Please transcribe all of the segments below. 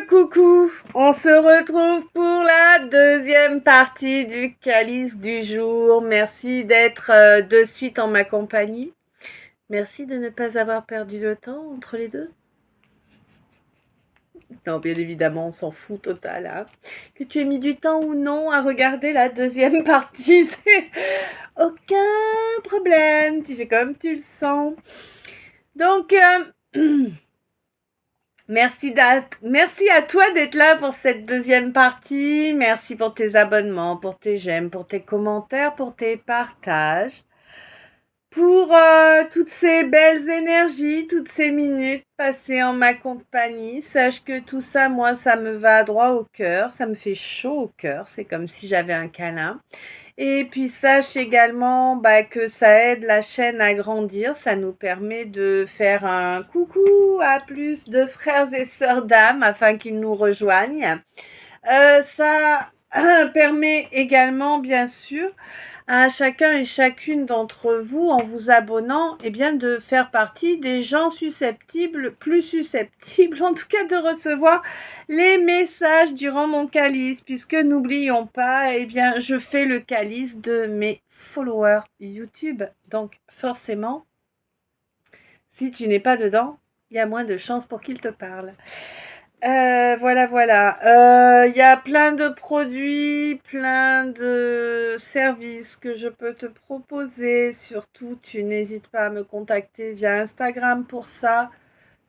Coucou, on se retrouve pour la deuxième partie du calice du jour. Merci d'être de suite en ma compagnie. Merci de ne pas avoir perdu le temps entre les deux. Non, bien évidemment, on s'en fout total. Hein. Que tu aies mis du temps ou non à regarder la deuxième partie, c'est aucun problème. Tu fais comme tu le sens. Donc, merci à toi d'être là pour cette deuxième partie. Merci pour tes abonnements, pour tes j'aime, pour tes commentaires, pour tes partages, pour toutes ces belles énergies, toutes ces minutes passées en ma compagnie. Sache que tout ça, moi, ça me va droit au cœur, ça me fait chaud au cœur. C'est comme si j'avais un câlin. Et puis sache également que ça aide la chaîne à grandir, ça nous permet de faire un coucou à plus de frères et sœurs d'âme afin qu'ils nous rejoignent. Ça permet également bien sûr à chacun et chacune d'entre vous, en vous abonnant, de faire partie des gens plus susceptibles, en tout cas de recevoir les messages durant mon calice, puisque n'oublions pas, je fais le calice de mes followers YouTube. Donc forcément, si tu n'es pas dedans, il y a moins de chances pour qu'ils te parlent. Voilà. Y a plein de produits, plein de services que je peux te proposer. Surtout, tu n'hésites pas à me contacter via Instagram pour ça.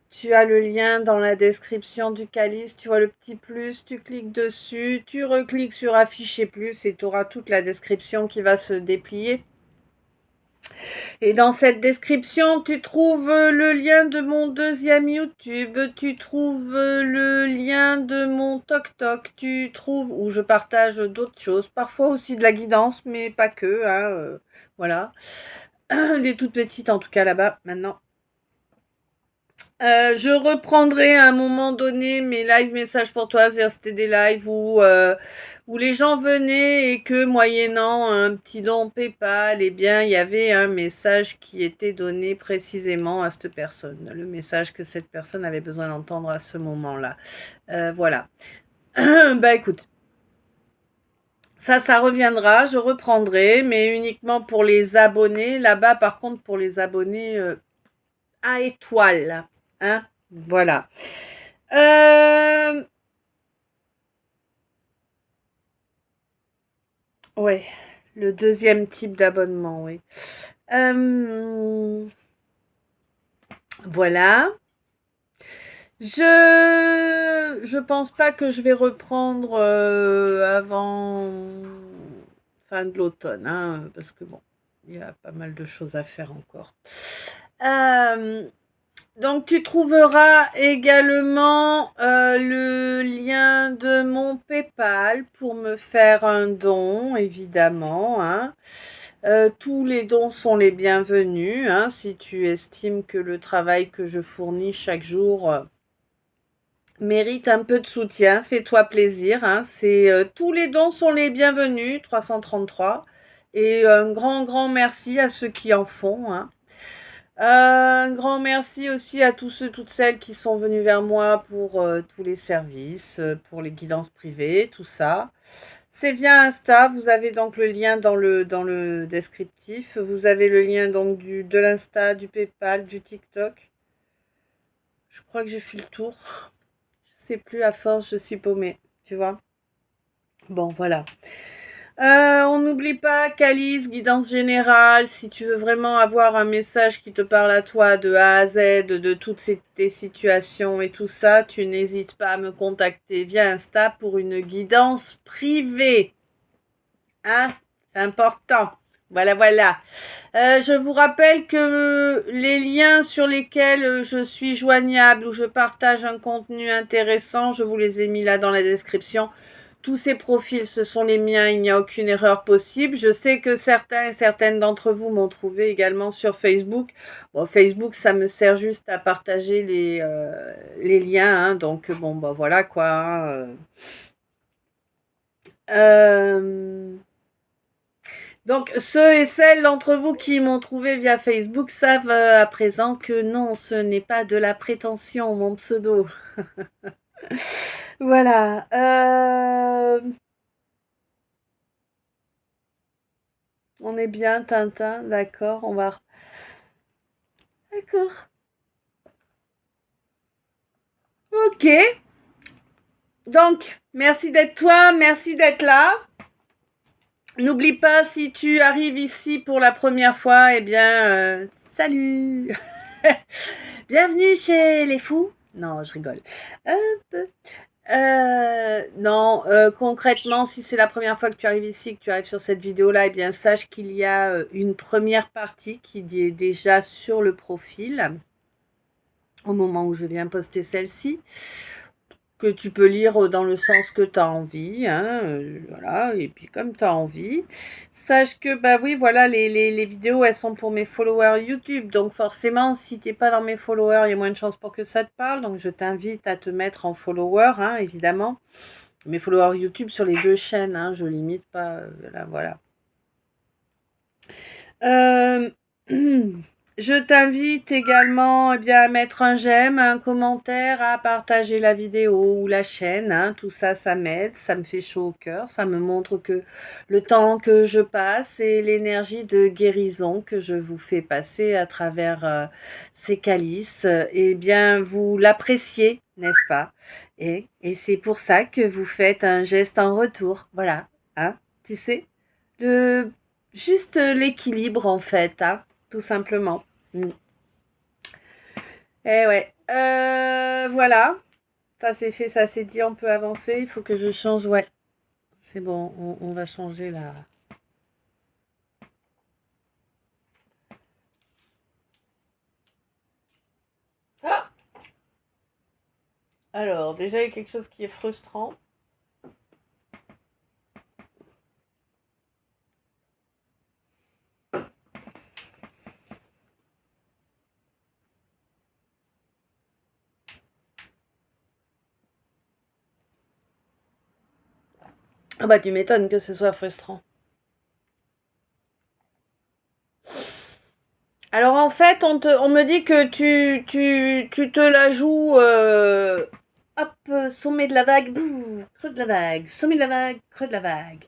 Tu as le lien dans la description du calice. Tu vois le petit plus, tu cliques dessus, tu recliques sur afficher plus et tu auras toute la description qui va se déplier. Et dans cette description, tu trouves le lien de mon deuxième YouTube, tu trouves le lien de mon TokTok, tu trouves où je partage d'autres choses, parfois aussi de la guidance, mais pas que, voilà. Des toutes petites en tout cas là-bas, maintenant. Je reprendrai à un moment donné mes live messages pour toi, c'est-à-dire c'était des lives où les gens venaient et que moyennant un petit don PayPal, il y avait un message qui était donné précisément à cette personne, le message que cette personne avait besoin d'entendre à ce moment-là. Voilà. Écoute, ça reviendra, je reprendrai, mais uniquement pour les abonnés. Là-bas, par contre, pour les abonnés à étoile. Hein, voilà. Ouais, le deuxième type d'abonnement, oui. Voilà. Je pense pas que je vais reprendre avant fin de l'automne, hein, parce que bon, il y a pas mal de choses à faire encore. Donc tu trouveras également le lien de mon PayPal pour me faire un don, évidemment. Hein. Tous les dons sont les bienvenus. Hein, si tu estimes que le travail que je fournis chaque jour mérite un peu de soutien, fais-toi plaisir. Hein, tous les dons sont les bienvenus, 333. Et un grand merci à ceux qui en font. Hein. Un grand merci aussi à tous ceux, toutes celles qui sont venus vers moi pour tous les services, pour les guidances privées, tout ça. C'est via Insta, vous avez donc le lien dans le descriptif. Vous avez le lien donc de l'Insta, du PayPal, du TikTok. Je crois que j'ai fait le tour. Je sais plus, à force, je suis paumée, tu vois. Bon, voilà. On n'oublie pas calice, guidance générale, si tu veux vraiment avoir un message qui te parle à toi de A à Z, de toutes tes situations et tout ça, tu n'hésites pas à me contacter via Insta pour une guidance privée. Hein? C'est important. Voilà. Je vous rappelle que les liens sur lesquels je suis joignable ou je partage un contenu intéressant, je vous les ai mis là dans la description. Tous ces profils, ce sont les miens, il n'y a aucune erreur possible. Je sais que certains et certaines d'entre vous m'ont trouvé également sur Facebook. Bon, Facebook, ça me sert juste à partager les liens, hein, donc bon, voilà quoi. Donc, ceux et celles d'entre vous qui m'ont trouvé via Facebook savent à présent que non, ce n'est pas de la prétention, mon pseudo. Voilà. On est bien, Tintin, d'accord. On va. D'accord. Ok. Donc, merci d'être toi, merci d'être là. N'oublie pas, si tu arrives ici pour la première fois, eh bien, salut. Bienvenue chez les fous. Non, je rigole. Hop. Non, concrètement, si c'est la première fois que tu arrives ici, que tu arrives sur cette vidéo-là, eh bien, sache qu'il y a une première partie qui est déjà sur le profil au moment où je viens poster celle-ci, que tu peux lire dans le sens que tu as envie, hein, voilà, et puis comme tu as envie. Sache que, bah oui, voilà, les vidéos, elles sont pour mes followers YouTube, donc forcément, si t'es pas dans mes followers, il y a moins de chances pour que ça te parle, donc je t'invite à te mettre en follower, hein, évidemment. Mes followers YouTube sur les deux chaînes, hein, je limite pas, voilà. Euh, je t'invite également eh bien, à mettre un j'aime, un commentaire, à partager la vidéo ou la chaîne, hein. Tout ça, ça m'aide, ça me fait chaud au cœur, ça me montre que le temps que je passe et l'énergie de guérison que je vous fais passer à travers ces calices, eh bien, vous l'appréciez, n'est-ce pas? Et c'est pour ça que vous faites un geste en retour, voilà, hein, tu sais, le juste l'équilibre en fait, hein, tout simplement. Mm. Eh ouais. Voilà. Ça c'est fait, ça c'est dit, on peut avancer. Il faut que je change. Ouais. C'est bon, on va changer là. Ah, alors, déjà, il y a quelque chose qui est frustrant. Ah bah, tu m'étonnes que ce soit frustrant. Alors en fait, on me dit que tu te la joues, hop, sommet de la vague, bouf, creux de la vague, sommet de la vague, creux de la vague.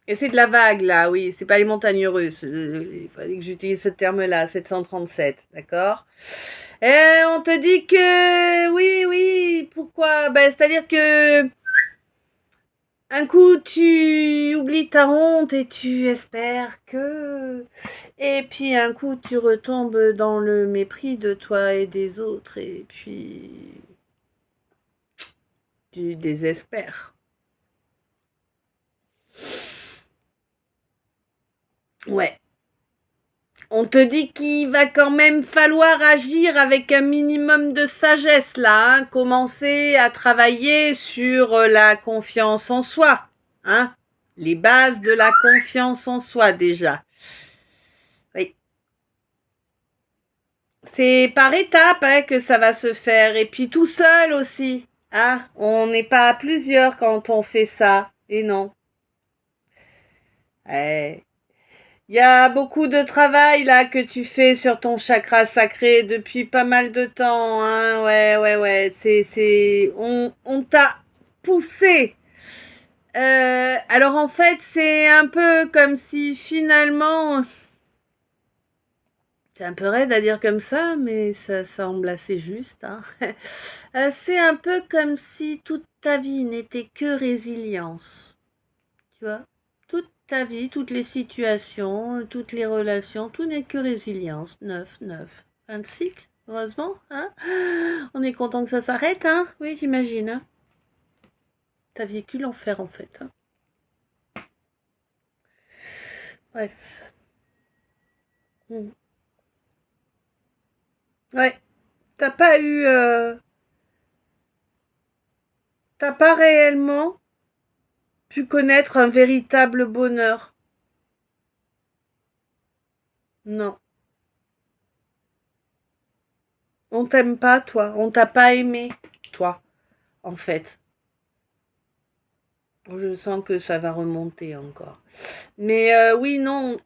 Et c'est de la vague, là, oui, c'est pas les montagnes russes. Il fallait que j'utilise ce terme-là, 737, d'accord? Et on te dit que, oui, oui, pourquoi? Ben, c'est-à-dire que, un coup, tu oublies ta honte et tu espères que... Et puis, un coup, tu retombes dans le mépris de toi et des autres, et puis, tu désespères. Ouais. On te dit qu'il va quand même falloir agir avec un minimum de sagesse là, hein. Commencer à travailler sur la confiance en soi, hein. Les bases de la confiance en soi déjà. Oui. C'est par étapes hein, que ça va se faire et puis tout seul aussi, hein. On n'est pas à plusieurs quand on fait ça. Et non. Eh, il y a beaucoup de travail là que tu fais sur ton chakra sacré depuis pas mal de temps, hein. Ouais, ouais, ouais. On t'a poussé. Alors en fait, c'est un peu comme si finalement, c'est un peu raide à dire comme ça, mais ça semble assez juste, hein. C'est un peu comme si toute ta vie n'était que résilience, tu vois. Toute ta vie, toutes les situations, toutes les relations, tout n'est que résilience. Neuf, neuf. Fin de cycle, heureusement, hein. On est content que ça s'arrête, hein. Oui, j'imagine, hein. T'as vécu l'enfer, en fait, hein. Bref. Mm. Ouais. T'as pas eu... T'as pas réellement pu connaître un véritable bonheur. Non. On t'aime pas, toi. On t'a pas aimé, toi, en fait. Je sens que ça va remonter encore. Mais oui, non,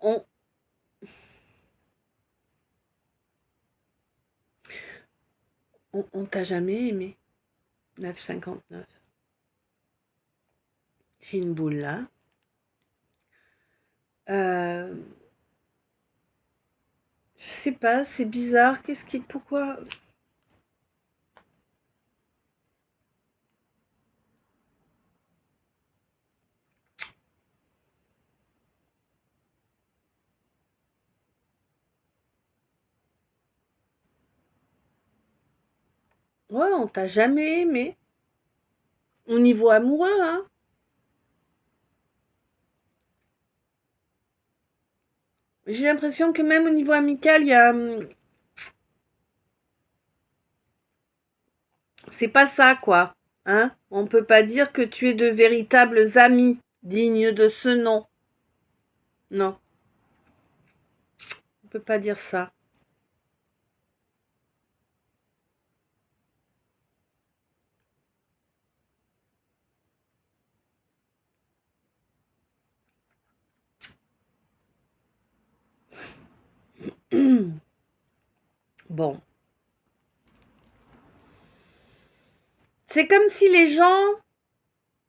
on t'a jamais aimé. 9,59. J'ai une boule là. Je sais pas, c'est bizarre. Pourquoi? Ouais, on t'a jamais aimé. Au niveau amoureux, hein. J'ai l'impression que même au niveau amical, il y a. C'est pas ça, quoi. Hein? On peut pas dire que tu es de véritables amis dignes de ce nom. Non, on peut pas dire ça. Bon. C'est comme si les gens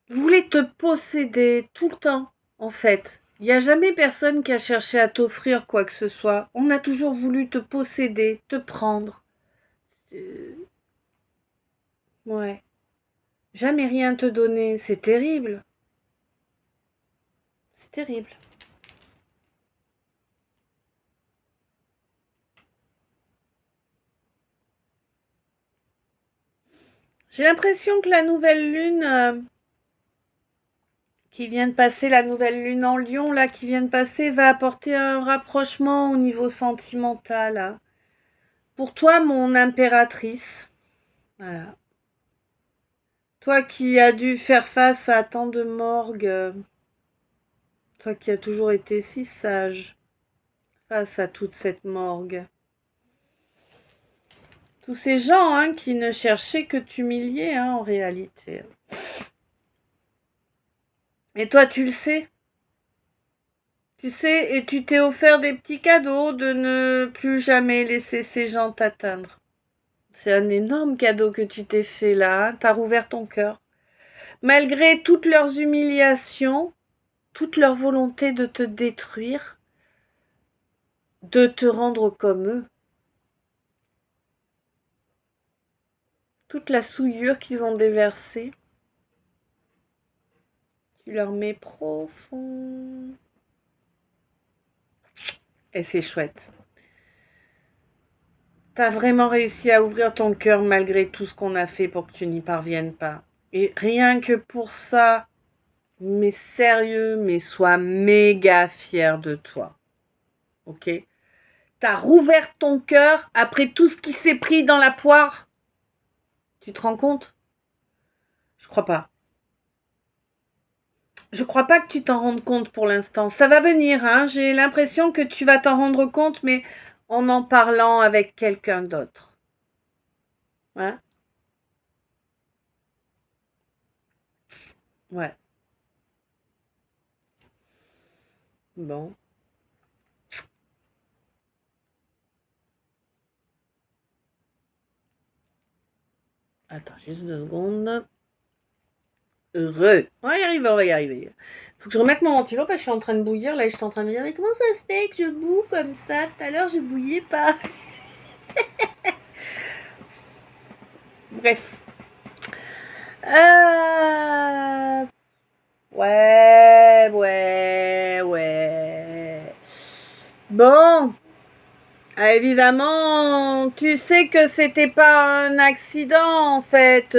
voulaient te posséder tout le temps, en fait. Il n'y a jamais personne qui a cherché à t'offrir quoi que ce soit. On a toujours voulu te posséder, te prendre. Ouais. Jamais rien te donner. C'est terrible. C'est terrible. J'ai l'impression que la nouvelle lune qui vient de passer, la nouvelle lune en Lion, là, qui vient de passer, va apporter un rapprochement au niveau sentimental, hein. Pour toi, mon impératrice, voilà. Toi qui as dû faire face à tant de morgues, toi qui as toujours été si sage face à toute cette morgue. Tous ces gens hein, qui ne cherchaient que t'humilier hein, en réalité. Et toi, tu le sais. Tu sais, et tu t'es offert des petits cadeaux de ne plus jamais laisser ces gens t'atteindre. C'est un énorme cadeau que tu t'es fait là. Hein. T'as rouvert ton cœur. Malgré toutes leurs humiliations, toute leur volonté de te détruire, de te rendre comme eux. Toute la souillure qu'ils ont déversée, tu leur mets profond. Et c'est chouette. T'as vraiment réussi à ouvrir ton cœur malgré tout ce qu'on a fait pour que tu n'y parviennes pas. Et rien que pour ça, mais sérieux, mais sois méga fier de toi. Ok? T'as rouvert ton cœur après tout ce qui s'est pris dans la poire. Tu te rends compte? Je crois pas. Je crois pas que tu t'en rendes compte pour l'instant. Ça va venir, hein. J'ai l'impression que tu vas t'en rendre compte, mais en parlant avec quelqu'un d'autre. Hein? Ouais. Bon. Attends, juste 2 secondes. Heureux. On va y arriver, on va y arriver. Faut que je remette mon ventilo parce que je suis en train de bouillir. Là, je suis en train de me dire, mais comment ça se fait que je boue comme ça? Tout à l'heure, je bouillais pas. Bref. Euh... Ouais. Bon. Ah, évidemment, tu sais que c'était pas un accident en fait.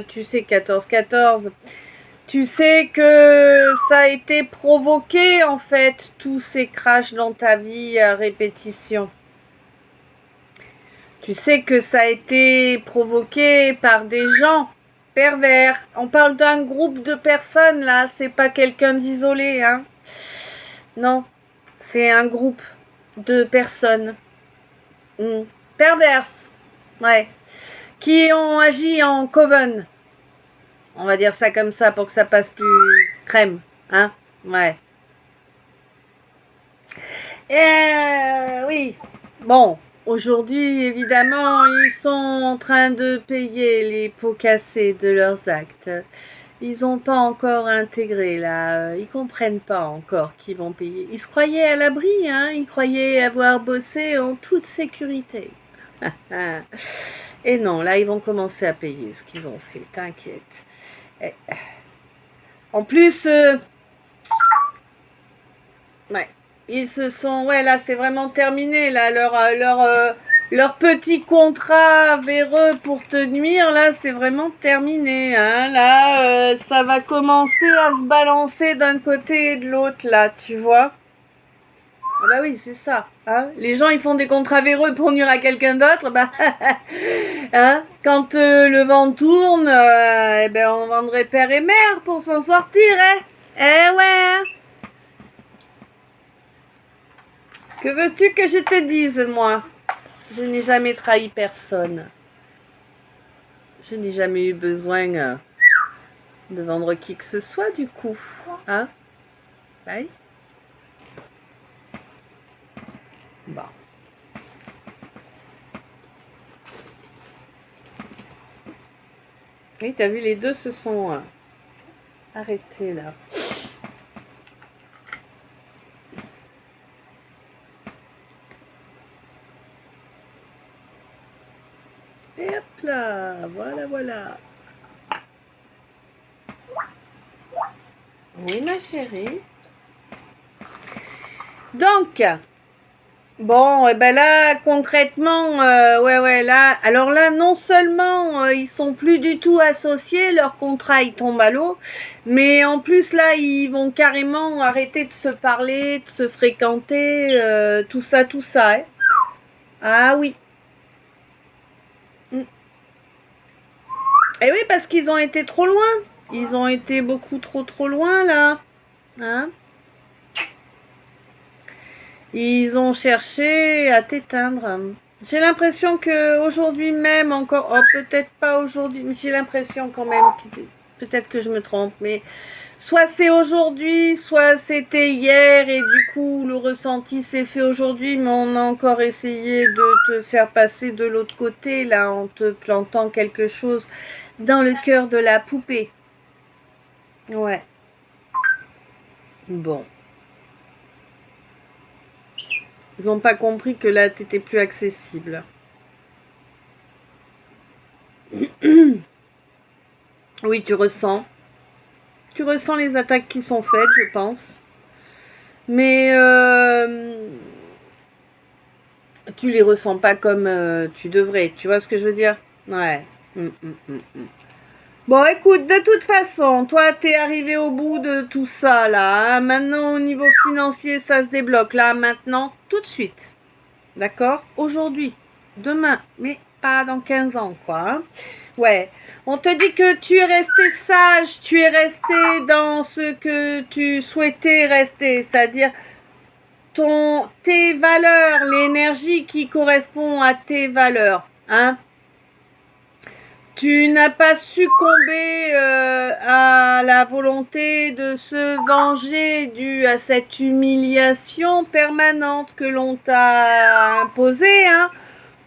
Tu sais 14-14. Tu sais que ça a été provoqué en fait, tous ces crashs dans ta vie à répétition. Tu sais que ça a été provoqué par des gens pervers. On parle d'un groupe de personnes là, c'est pas quelqu'un d'isolé, hein. Non, c'est un groupe de personnes perverses, ouais, qui ont agi en coven. On va dire ça comme ça pour que ça passe plus crème, hein. Ouais. Oui. Bon, aujourd'hui, évidemment, ils sont en train de payer les pots cassés de leurs actes. Ils n'ont pas encore intégré, là. Ils comprennent pas encore qu'ils vont payer. Ils se croyaient à l'abri, hein. Ils croyaient avoir bossé en toute sécurité. Et non, là, ils vont commencer à payer ce qu'ils ont fait. T'inquiète. En plus, ouais, ils se sont... Ouais, là, c'est vraiment terminé, là. Leur petit contrat véreux pour te nuire, là, c'est vraiment terminé. Hein. Là, ça va commencer à se balancer d'un côté et de l'autre, là, tu vois. Ah bah oui, c'est ça. Hein. Les gens, ils font des contrats véreux pour nuire à quelqu'un d'autre. Bah, hein. Quand le vent tourne, eh ben, on vendrait père et mère pour s'en sortir. Hein. Eh ouais. Que veux-tu que je te dise, moi? Je n'ai jamais trahi personne. Je n'ai jamais eu besoin de vendre qui que ce soit, du coup. Hein? Bye. Bon. Oui, t'as vu, les deux se sont arrêtés, là. Et hop là, voilà, voilà. Oui, ma chérie. Donc, bon, et ben là, concrètement, ouais, là, alors là, non seulement ils sont plus du tout associés, leur contrat il tombe à l'eau, mais en plus là, ils vont carrément arrêter de se parler, de se fréquenter, tout ça, hein. Ah oui. Et oui, parce qu'ils ont été trop loin. Ils ont été beaucoup trop loin là. Hein? Ils ont cherché à t'éteindre. J'ai l'impression que aujourd'hui même encore, oh peut-être pas aujourd'hui, mais j'ai l'impression quand même, peut-être que je me trompe, mais soit c'est aujourd'hui, soit c'était hier et du coup le ressenti s'est fait aujourd'hui, mais on a encore essayé de te faire passer de l'autre côté là en te plantant quelque chose dans le cœur de la poupée. Ouais. Bon. Ils n'ont pas compris que là, t'étais plus accessible. Oui, tu ressens. Tu ressens les attaques qui sont faites, je pense. Mais tu les ressens pas comme tu devrais. Tu vois ce que je veux dire? Ouais. Bon, écoute, de toute façon, toi, t'es arrivé au bout de tout ça, là. Hein. Maintenant, au niveau financier, ça se débloque. Là, maintenant, tout de suite. D'accord? Aujourd'hui, demain, mais pas dans 15 ans, quoi. Hein. Ouais. On te dit que tu es resté sage, tu es resté dans ce que tu souhaitais rester, c'est-à-dire tes valeurs, l'énergie qui correspond à tes valeurs. Hein? Tu n'as pas succombé à la volonté de se venger due à cette humiliation permanente que l'on t'a imposée, hein.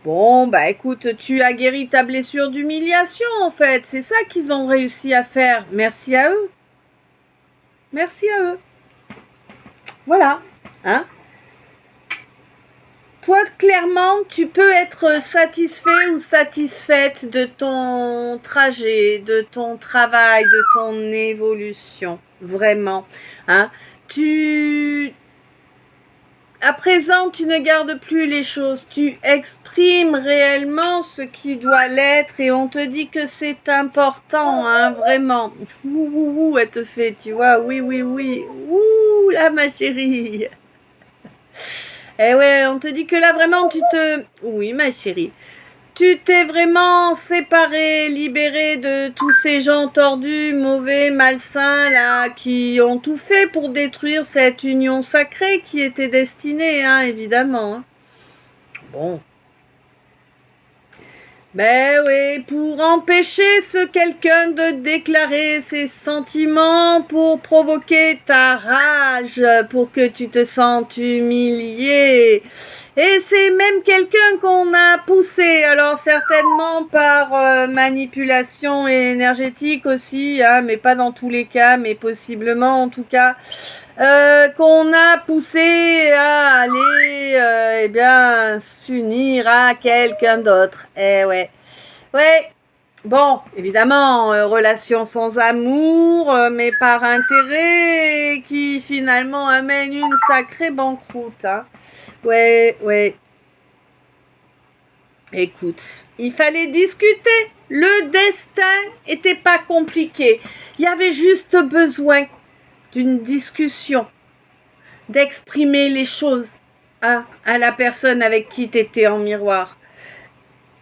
Bon, bah écoute, tu as guéri ta blessure d'humiliation en fait. C'est ça qu'ils ont réussi à faire. Merci à eux. Merci à eux. Voilà. Hein? Toi, clairement, tu peux être satisfait ou satisfaite de ton trajet, de ton travail, de ton évolution. Vraiment. Hein? À présent, tu ne gardes plus les choses, tu exprimes réellement ce qui doit l'être et on te dit que c'est important, hein, vraiment. Ouh, elle te fait, tu vois, oui. Ouh, là, ma chérie. Eh ouais, on te dit que là, vraiment, Oui, ma chérie. Tu t'es vraiment séparé, libéré de tous ces gens tordus, mauvais, malsains, là, qui ont tout fait pour détruire cette union sacrée qui était destinée, hein, évidemment. Hein. Bon. Ben oui, pour empêcher ce quelqu'un de déclarer ses sentiments, pour provoquer ta rage, pour que tu te sentes humilié. Et c'est même quelqu'un qu'on a poussé, alors certainement par manipulation énergétique aussi, hein, mais pas dans tous les cas, mais possiblement en tout cas, qu'on a poussé à aller eh bien s'unir à quelqu'un d'autre. Eh ouais. Ouais. Bon, évidemment, relation sans amour, mais par intérêt, qui finalement amène une sacrée banqueroute. Hein. Ouais, ouais. Écoute, il fallait discuter. Le destin était pas compliqué. Il y avait juste besoin d'une discussion, d'exprimer les choses à la personne avec qui tu étais en miroir.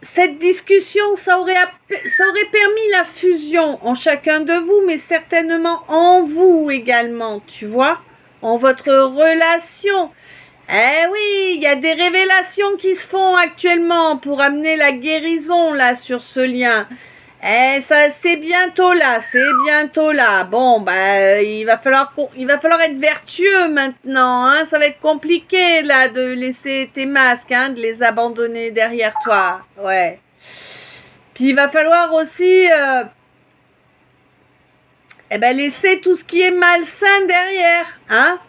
Cette discussion, ça aurait permis la fusion en chacun de vous, mais certainement en vous également, tu vois, en votre relation. Eh oui, il y a des révélations qui se font actuellement pour amener la guérison là sur ce lien. Eh, ça, c'est bientôt là, c'est bientôt là. Bon, bah, il va falloir être vertueux maintenant, hein. Ça va être compliqué, là, de laisser tes masques, hein, de les abandonner derrière toi. Ouais. Puis il va falloir aussi, laisser tout ce qui est malsain derrière, hein.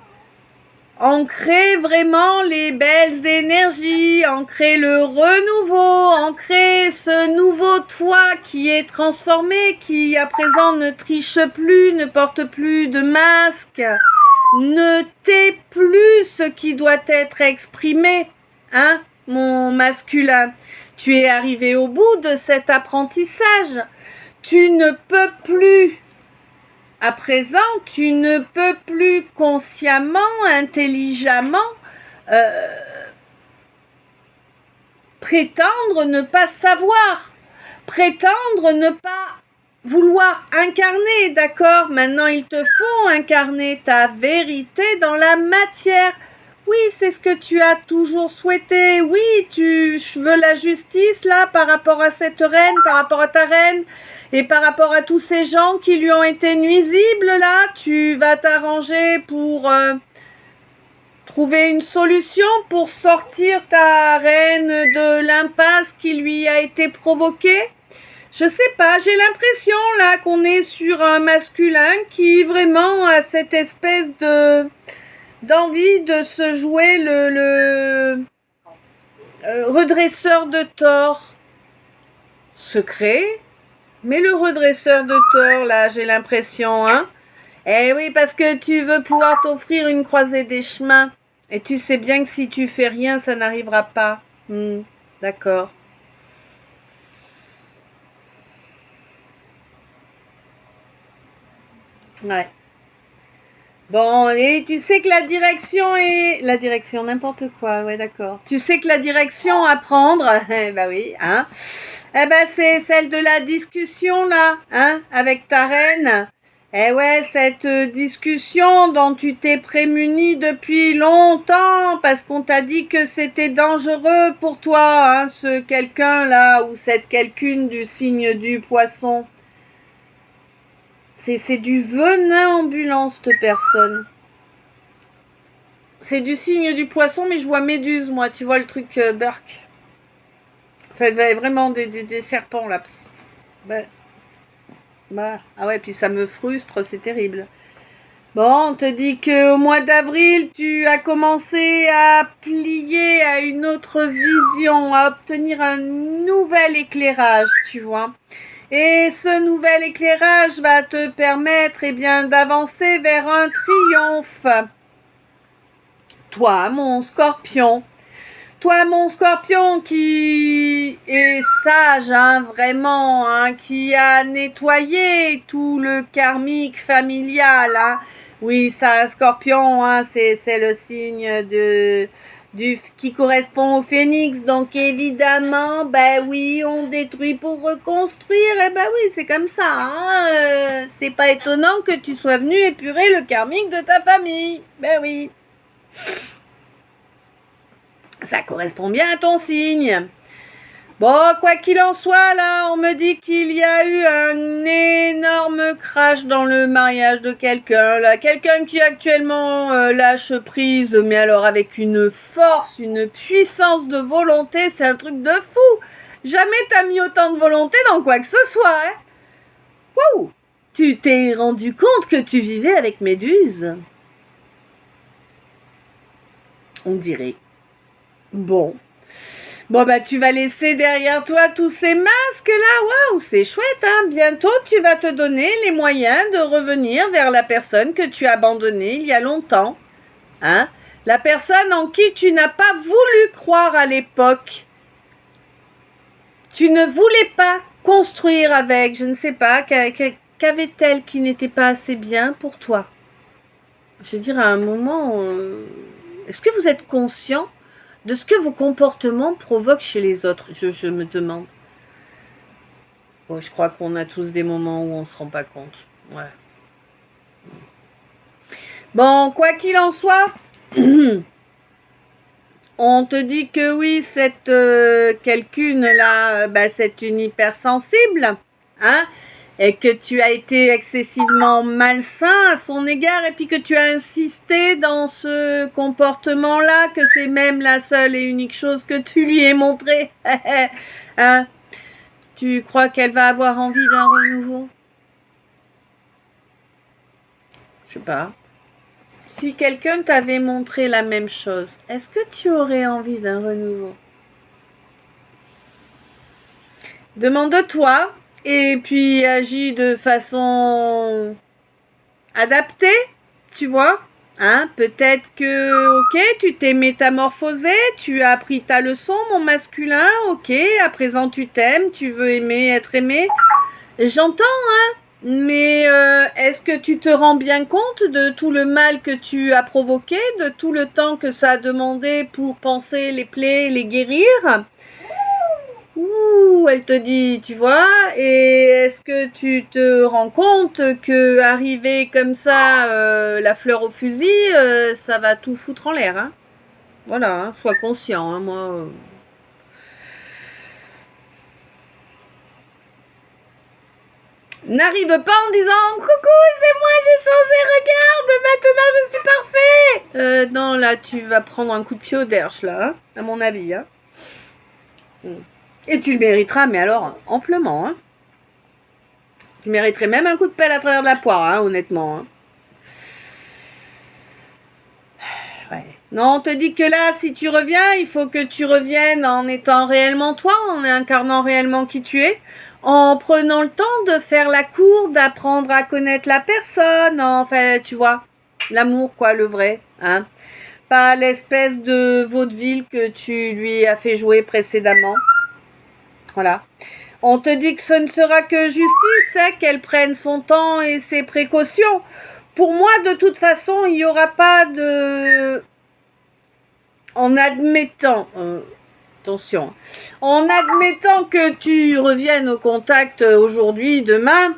Ancrer vraiment les belles énergies, ancrer le renouveau, ancrer ce nouveau toi qui est transformé, qui à présent ne triche plus, ne porte plus de masque, ne tait plus ce qui doit être exprimé, hein, mon masculin. Tu es arrivé au bout de cet apprentissage. Tu ne peux plus. À présent, tu ne peux plus consciemment, intelligemment prétendre ne pas savoir, prétendre ne pas vouloir incarner, d'accord? Maintenant, il te faut incarner ta vérité dans la matière. Oui, c'est ce que tu as toujours souhaité. Oui, tu veux la justice, là, par rapport à cette reine, par rapport à ta reine, et par rapport à tous ces gens qui lui ont été nuisibles, là. Tu vas t'arranger pour trouver une solution pour sortir ta reine de l'impasse qui lui a été provoquée. Je sais pas, j'ai l'impression, là, qu'on est sur un masculin qui vraiment a cette espèce d'envie de se jouer le redresseur de tort secret, mais le redresseur de tort, là, j'ai l'impression, hein. Eh oui, parce que tu veux pouvoir t'offrir une croisée des chemins, et tu sais bien que si tu fais rien, ça n'arrivera pas. D'accord. Ouais. Bon, et tu sais que la direction est... La direction, n'importe quoi, ouais, d'accord. Tu sais que la direction à prendre, bah oui, hein. Eh ben, c'est celle de la discussion, là, hein, avec ta reine. Eh ouais, cette discussion dont tu t'es prémuni depuis longtemps, parce qu'on t'a dit que c'était dangereux pour toi, hein, ce quelqu'un-là, ou cette quelqu'une du signe du poisson. C'est du venin ambulant, cette personne. C'est du signe du poisson, mais je vois méduse, moi. Tu vois le truc Burke. Enfin, vraiment des serpents, là. Ah ouais, puis ça me frustre, c'est terrible. Bon, on te dit qu'au mois d'avril, tu as commencé à plier à une autre vision, à obtenir un nouvel éclairage, tu vois. Et ce nouvel éclairage va te permettre, eh bien, d'avancer vers un triomphe. Toi, mon scorpion. Toi, mon scorpion, qui est sage, hein, vraiment, hein, qui a nettoyé tout le karmique familial, hein. Oui, ça, un scorpion, hein, c'est le signe qui correspond au phénix. Donc, évidemment, ben oui, on détruit pour reconstruire. Et ben oui, c'est comme ça, hein. C'est pas étonnant que tu sois venu épurer le karmique de ta famille. Ben oui. Ça correspond bien à ton signe. Bon, quoi qu'il en soit, là, on me dit qu'il y a eu un énorme crash dans le mariage de quelqu'un, là. Quelqu'un qui actuellement lâche prise, mais alors avec une force, une puissance de volonté, c'est un truc de fou. Jamais t'as mis autant de volonté dans quoi que ce soit, hein. Waouh! Tu t'es rendu compte que tu vivais avec Méduse? On dirait. Bon. Bon, bah, tu vas laisser derrière toi tous ces masques-là. Waouh, c'est chouette, hein. Bientôt, tu vas te donner les moyens de revenir vers la personne que tu as abandonnée il y a longtemps. Hein? La personne en qui tu n'as pas voulu croire à l'époque. Tu ne voulais pas construire avec, je ne sais pas, qu'avait-elle qui n'était pas assez bien pour toi? Je veux dire, à un moment, est-ce que vous êtes conscient de ce que vos comportements provoquent chez les autres? Je me demande. Bon, je crois qu'on a tous des moments où on se rend pas compte. Ouais. Bon, quoi qu'il en soit, on te dit que oui, cette quelqu'une-là, bah, c'est une hypersensible, hein, et que tu as été excessivement malsain à son égard, et puis que tu as insisté dans ce comportement-là, que c'est même la seule et unique chose que tu lui aies montrée. Hein? Tu crois qu'elle va avoir envie d'un renouveau? Je sais pas. Si quelqu'un t'avait montré la même chose, est-ce que tu aurais envie d'un renouveau? Demande-toi et puis agis de façon adaptée, tu vois? Hein? Peut-être que, ok, tu t'es métamorphosé, tu as appris ta leçon, mon masculin, ok, à présent tu t'aimes, tu veux aimer, être aimé. J'entends, hein? Mais est-ce que tu te rends bien compte de tout le mal que tu as provoqué, de tout le temps que ça a demandé pour penser les plaies, les guérir? Ouh, elle te dit, tu vois, et est-ce que tu te rends compte que arriver comme ça, la fleur au fusil, ça va tout foutre en l'air, hein? Voilà, hein, sois conscient, hein, moi. N'arrive pas en disant coucou, c'est moi, j'ai changé, regarde, maintenant je suis parfait. Non, là, tu vas prendre un coup de pied au derche, là, hein, à mon avis, hein. Et tu le mériteras, mais alors, amplement, hein. Tu mériterais même un coup de pelle à travers de la poire, hein, honnêtement, hein. Ouais. Non, on te dit que là, si tu reviens, il faut que tu reviennes en étant réellement toi, en incarnant réellement qui tu es, en prenant le temps de faire la cour, d'apprendre à connaître la personne, enfin, tu vois, l'amour, quoi, le vrai, hein. Pas l'espèce de vaudeville que tu lui as fait jouer précédemment. Voilà. On te dit que ce ne sera que justice, hein, qu'elle prenne son temps et ses précautions. Pour moi, de toute façon, il n'y aura pas de... En admettant... attention. En admettant que tu reviennes au contact aujourd'hui, demain,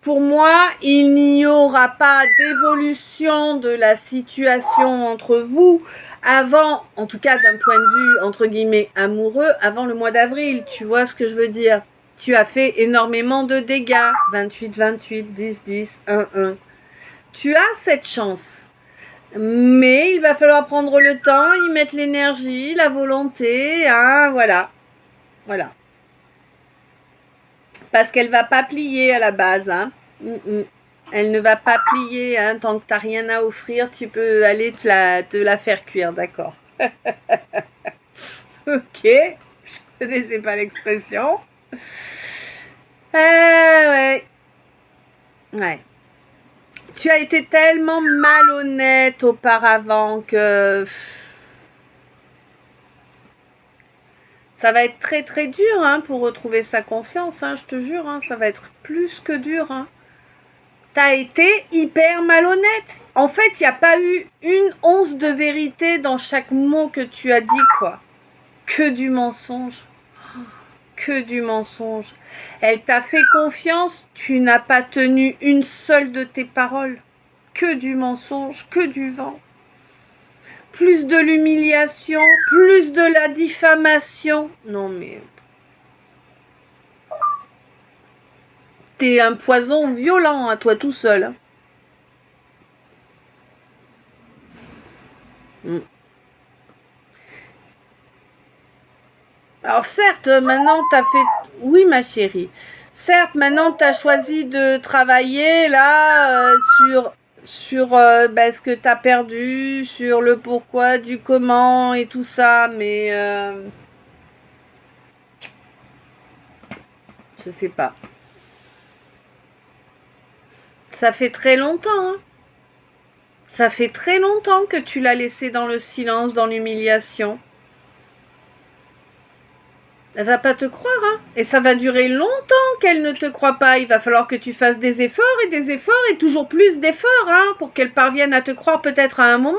pour moi, il n'y aura pas d'évolution de la situation entre vous avant, en tout cas d'un point de vue, entre guillemets, amoureux, avant le mois d'avril. Tu vois ce que je veux dire? Tu as fait énormément de dégâts. 28-28, 10-10, 1-1. Tu as cette chance. Mais il va falloir prendre le temps, y mettre l'énergie, la volonté, hein, voilà. Voilà. Parce qu'elle va pas plier à la base, hein. Elle ne va pas plier, hein. Tant que t'as rien à offrir, tu peux aller te la faire cuire, d'accord. Ok, je connaissais pas l'expression. Ouais. Ouais. Tu as été tellement malhonnête auparavant que ça va être très très dur, hein, pour retrouver sa confiance, hein, je te jure, hein, ça va être plus que dur, hein. T'as été hyper malhonnête. En fait, il n'y a pas eu une once de vérité dans chaque mot que tu as dit, quoi. Que du mensonge. Que du mensonge. Elle t'a fait confiance, tu n'as pas tenu une seule de tes paroles. Que du mensonge, que du vent. plus de l'humiliation, plus de la diffamation. Non mais... T'es un poison violent à toi tout seul. Alors certes, maintenant t'as fait... Oui ma chérie. Certes, maintenant t'as choisi de travailler là sur ce que t'as perdu, sur le pourquoi, du comment et tout ça, mais je sais pas. Ça fait très longtemps, hein. Ça fait très longtemps que tu l'as laissé dans le silence, dans l'humiliation. Elle va pas te croire, hein. Et ça va durer longtemps qu'elle ne te croit pas. Il va falloir que tu fasses des efforts et toujours plus d'efforts, hein, pour qu'elle parvienne à te croire peut-être à un moment.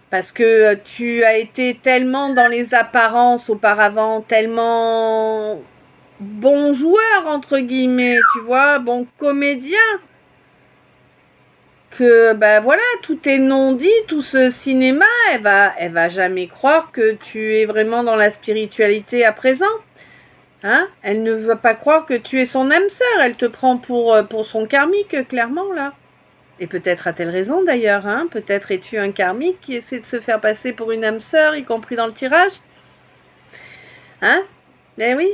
Parce que tu as été tellement dans les apparences auparavant, tellement bon joueur, entre guillemets, tu vois, bon comédien, que ben voilà, tout est non dit, tout ce cinéma, elle va jamais croire que tu es vraiment dans la spiritualité à présent. Hein? Elle ne va pas croire que tu es son âme sœur, elle te prend pour son karmique, clairement, là. Et peut-être a-t-elle raison d'ailleurs, hein? Peut-être es-tu un karmique qui essaie de se faire passer pour une âme sœur, y compris dans le tirage. Hein? Eh oui.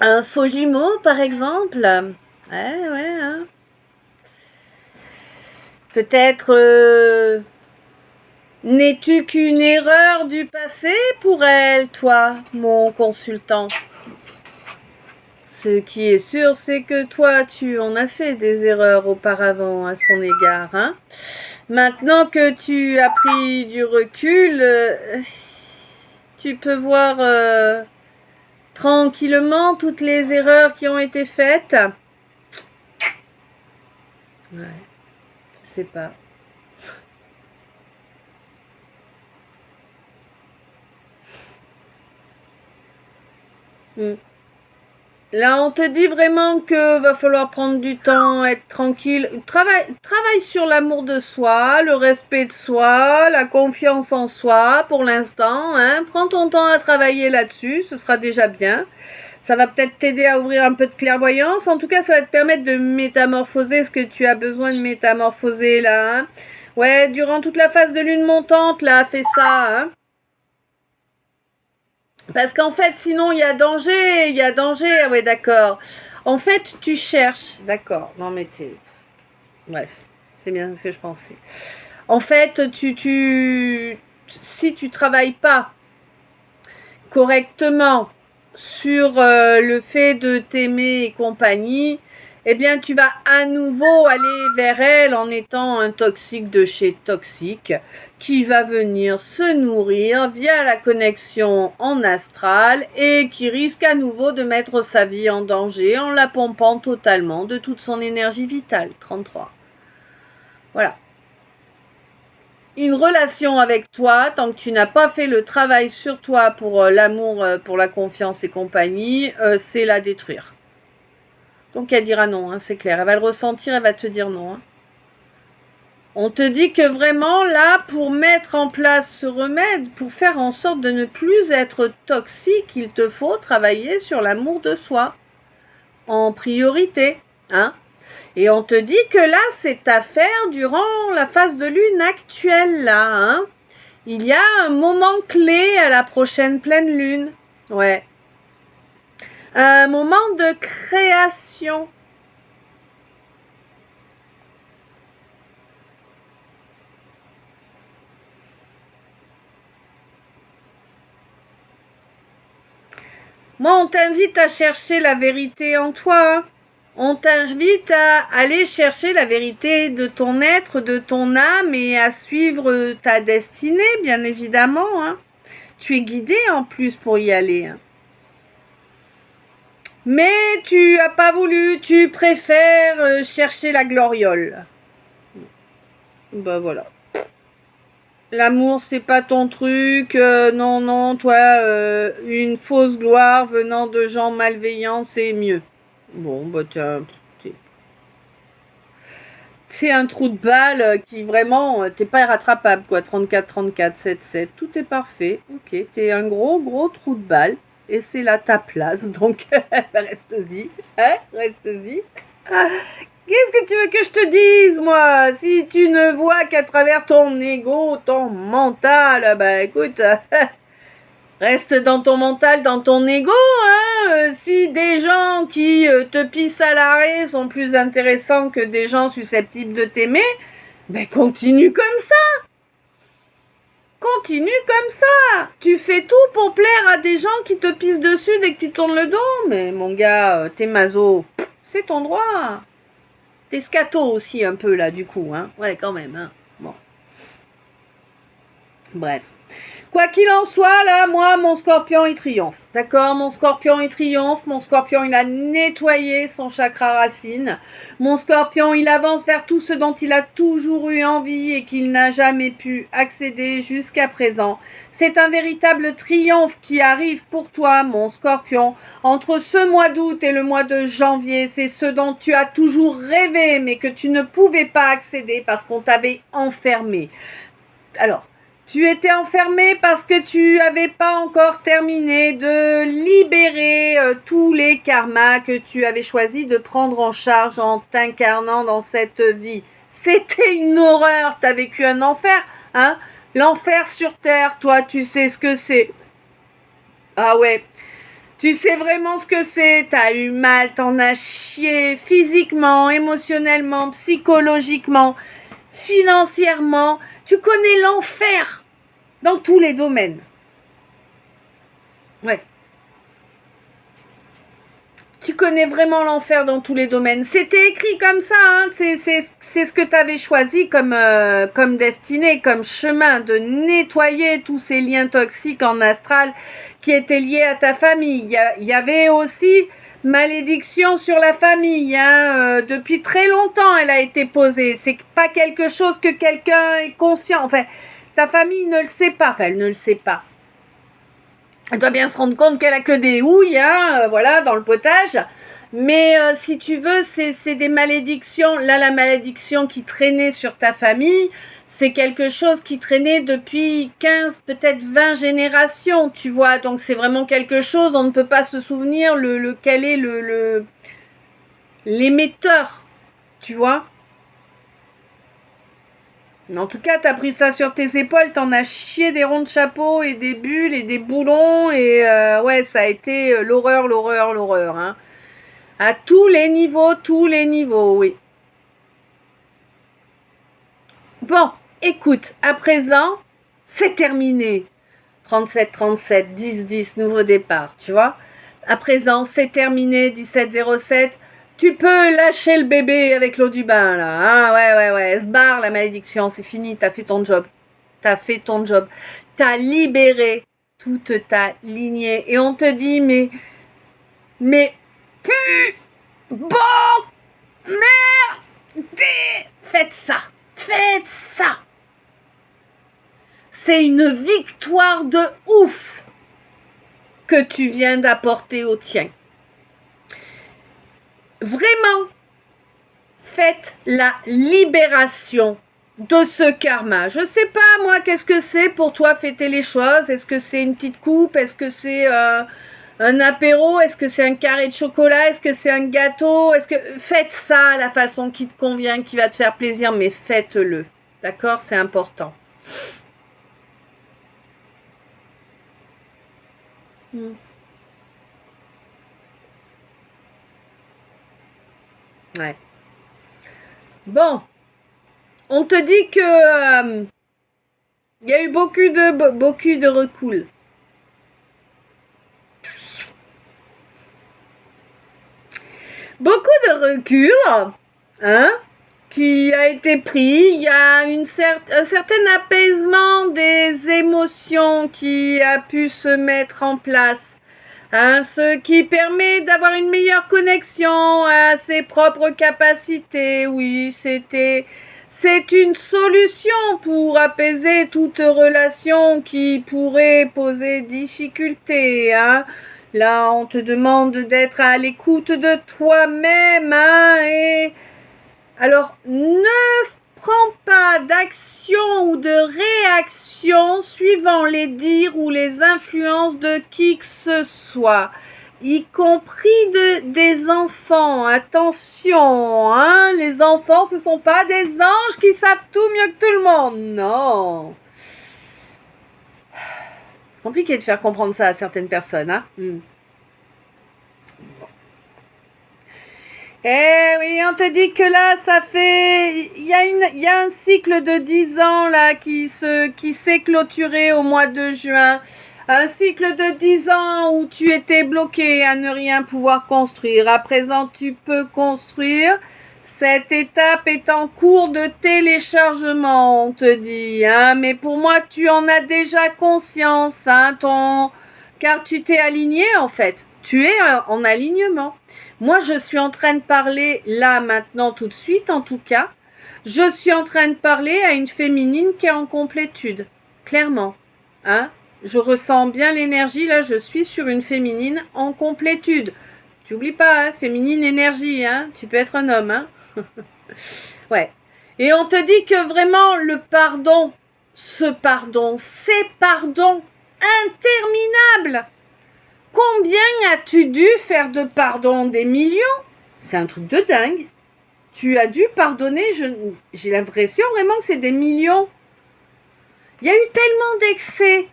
Un faux jumeau, par exemple. Ouais, hein. Peut-être n'es-tu qu'une erreur du passé pour elle, toi, mon consultant? Ce qui est sûr, c'est que toi, tu en as fait des erreurs auparavant à son égard, hein. Maintenant que tu as pris du recul, tu peux voir tranquillement toutes les erreurs qui ont été faites. Ouais, je sais pas. Là, on te dit vraiment que va falloir prendre du temps, être tranquille. Travaille sur l'amour de soi, le respect de soi, la confiance en soi pour l'instant. Hein. Prends ton temps à travailler là-dessus, ce sera déjà bien. Ça va peut-être t'aider à ouvrir un peu de clairvoyance. En tout cas, ça va te permettre de métamorphoser ce que tu as besoin de métamorphoser là. Hein. Ouais, durant toute la phase de lune montante, là, fais ça. Hein. Parce qu'en fait, sinon, il y a danger. Il y a danger. Ah ouais, d'accord. En fait, tu cherches. D'accord. Non, mais t'es... Bref. C'est bien ce que je pensais. En fait, si tu travailles pas correctement sur le fait de t'aimer et compagnie, eh bien, tu vas à nouveau aller vers elle en étant un toxique de chez toxique qui va venir se nourrir via la connexion en astral et qui risque à nouveau de mettre sa vie en danger en la pompant totalement de toute son énergie vitale. 33. Voilà. Une relation avec toi, tant que tu n'as pas fait le travail sur toi pour l'amour, pour la confiance et compagnie, c'est la détruire. Donc elle dira non, hein, c'est clair. Elle va le ressentir, elle va te dire non. Hein. On te dit que vraiment là, pour mettre en place ce remède, pour faire en sorte de ne plus être toxique, il te faut travailler sur l'amour de soi en priorité. Hein. Et on te dit que là, c'est à faire durant la phase de lune actuelle là. Hein. Il y a un moment clé à la prochaine pleine lune. Ouais. Un moment de création. Moi, on t'invite à chercher la vérité en toi. On t'invite à aller chercher la vérité de ton être, de ton âme et à suivre ta destinée, bien évidemment. Hein. Tu es guidé en plus pour y aller. Hein. Mais tu as pas voulu, tu préfères chercher la gloriole. Ben voilà. L'amour, c'est pas ton truc. Non, toi, une fausse gloire venant de gens malveillants, c'est mieux. Bon, bah tiens. T'es un trou de balle qui vraiment, t'es pas rattrapable quoi. 34, 34, 7, 7, tout est parfait. Ok, t'es un gros, gros trou de balle. Et c'est là ta place, donc reste-y. Hein, reste-y. Ah, qu'est-ce que tu veux que je te dise, moi? Si tu ne vois qu'à travers ton ego, ton mental, bah écoute, reste dans ton mental, dans ton ego, hein. Si des gens qui te pissent à l'arrêt sont plus intéressants que des gens susceptibles de t'aimer, ben continue comme ça. Continue comme ça. Tu fais tout pour plaire à des gens qui te pissent dessus dès que tu tournes le dos. Mais mon gars, t'es maso. C'est ton droit. T'es scato aussi un peu là du coup, hein. Ouais, quand même, hein. Bon. Bref. Quoi qu'il en soit, là, moi, mon scorpion, il triomphe. D'accord? Mon scorpion, il triomphe. Mon scorpion, il a nettoyé son chakra racine. Mon scorpion, il avance vers tout ce dont il a toujours eu envie et qu'il n'a jamais pu accéder jusqu'à présent. C'est un véritable triomphe qui arrive pour toi, mon scorpion. Entre ce mois d'août et le mois de janvier, c'est ce dont tu as toujours rêvé, mais que tu ne pouvais pas accéder parce qu'on t'avait enfermé. Alors, tu étais enfermé parce que tu n'avais pas encore terminé de libérer tous les karmas que tu avais choisi de prendre en charge en t'incarnant dans cette vie. C'était une horreur, t'as vécu un enfer, hein? L'enfer sur terre, toi, tu sais ce que c'est. Ah ouais, tu sais vraiment ce que c'est. T'as eu mal, t'en as chié physiquement, émotionnellement, psychologiquement, financièrement. Tu connais l'enfer dans tous les domaines. Ouais. Tu connais vraiment l'enfer dans tous les domaines. C'était écrit comme ça, hein. C'est ce que tu avais choisi comme destinée, comme chemin, de nettoyer tous ces liens toxiques en astral qui étaient liés à ta famille. Il y avait aussi malédiction sur la famille, hein. Depuis très longtemps, elle a été posée. C'est pas quelque chose que quelqu'un est conscient. Enfin, ta famille ne le sait pas. Enfin, elle ne le sait pas. Elle doit bien se rendre compte qu'elle a que des houilles, hein, voilà, dans le potage. Mais si tu veux, c'est des malédictions. Là, la malédiction qui traînait sur ta famille, c'est quelque chose qui traînait depuis 15, peut-être 20 générations, tu vois. Donc, c'est vraiment quelque chose, on ne peut pas se souvenir quel est l'émetteur, tu vois. En tout cas, t'as pris ça sur tes épaules, t'en as chié des ronds de chapeau et des bulles et des boulons et ouais, ça a été l'horreur, l'horreur, l'horreur, hein. À tous les niveaux, oui. Bon, écoute, à présent, c'est terminé. 37, 37, 10, 10, nouveau départ, tu vois. À présent, c'est terminé, 1707. Tu peux lâcher le bébé avec l'eau du bain, là. Hein, ouais. Elle se barre, la malédiction. C'est fini, t'as fait ton job. T'as fait ton job. T'as libéré toute ta lignée. Et on te dit, mais, bon, merde, faites ça. Faites ça. C'est une victoire de ouf que tu viens d'apporter au tien. Vraiment, faites la libération de ce karma. Je sais pas, moi, qu'est-ce que c'est pour toi fêter les choses? Est-ce que c'est une petite coupe? Est-ce que c'est un apéro? Est-ce que c'est un carré de chocolat? Est-ce que c'est un gâteau? Faites ça à la façon qui te convient, qui va te faire plaisir, mais faites-le. D'accord? C'est important. Ouais. Bon, on te dit que il y a eu beaucoup de recul. Beaucoup de recul, hein, qui a été pris. Il y a un certain apaisement des émotions qui a pu se mettre en place. Hein, ce qui permet d'avoir une meilleure connexion à ses propres capacités. Oui, c'est une solution pour apaiser toute relation qui pourrait poser difficulté. Hein. Là, on te demande d'être à l'écoute de toi-même. Hein, et alors, ne pas d'action ou de réaction suivant les dires ou les influences de qui que ce soit, y compris des enfants. Attention, hein, les enfants, ce sont pas des anges qui savent tout mieux que tout le monde. Non. C'est compliqué de faire comprendre ça à certaines personnes, hein. Eh oui, on te dit que là, ça fait... Il y a un cycle de 10 ans là qui s'est clôturé au mois de juin. Un cycle de 10 ans où tu étais bloqué à ne rien pouvoir construire. À présent, tu peux construire. Cette étape est en cours de téléchargement, on te dit. Hein. Mais pour moi, tu en as déjà conscience. Hein, car tu t'es aligné en fait. Tu es en alignement. Moi, je suis en train de parler, là, maintenant, tout de suite, en tout cas, je suis en train de parler à une féminine qui est en complétude. Clairement. Hein? Je ressens bien l'énergie, là, je suis sur une féminine en complétude. Tu oublies pas, hein? Féminine énergie, hein? Tu peux être un homme, hein? Ouais. Et on te dit que vraiment, le pardon, ces pardons interminables. Combien as-tu dû faire de pardon? Des millions? C'est un truc de dingue. Tu as dû pardonner, j'ai l'impression vraiment que c'est des millions. Il y a eu tellement d'excès.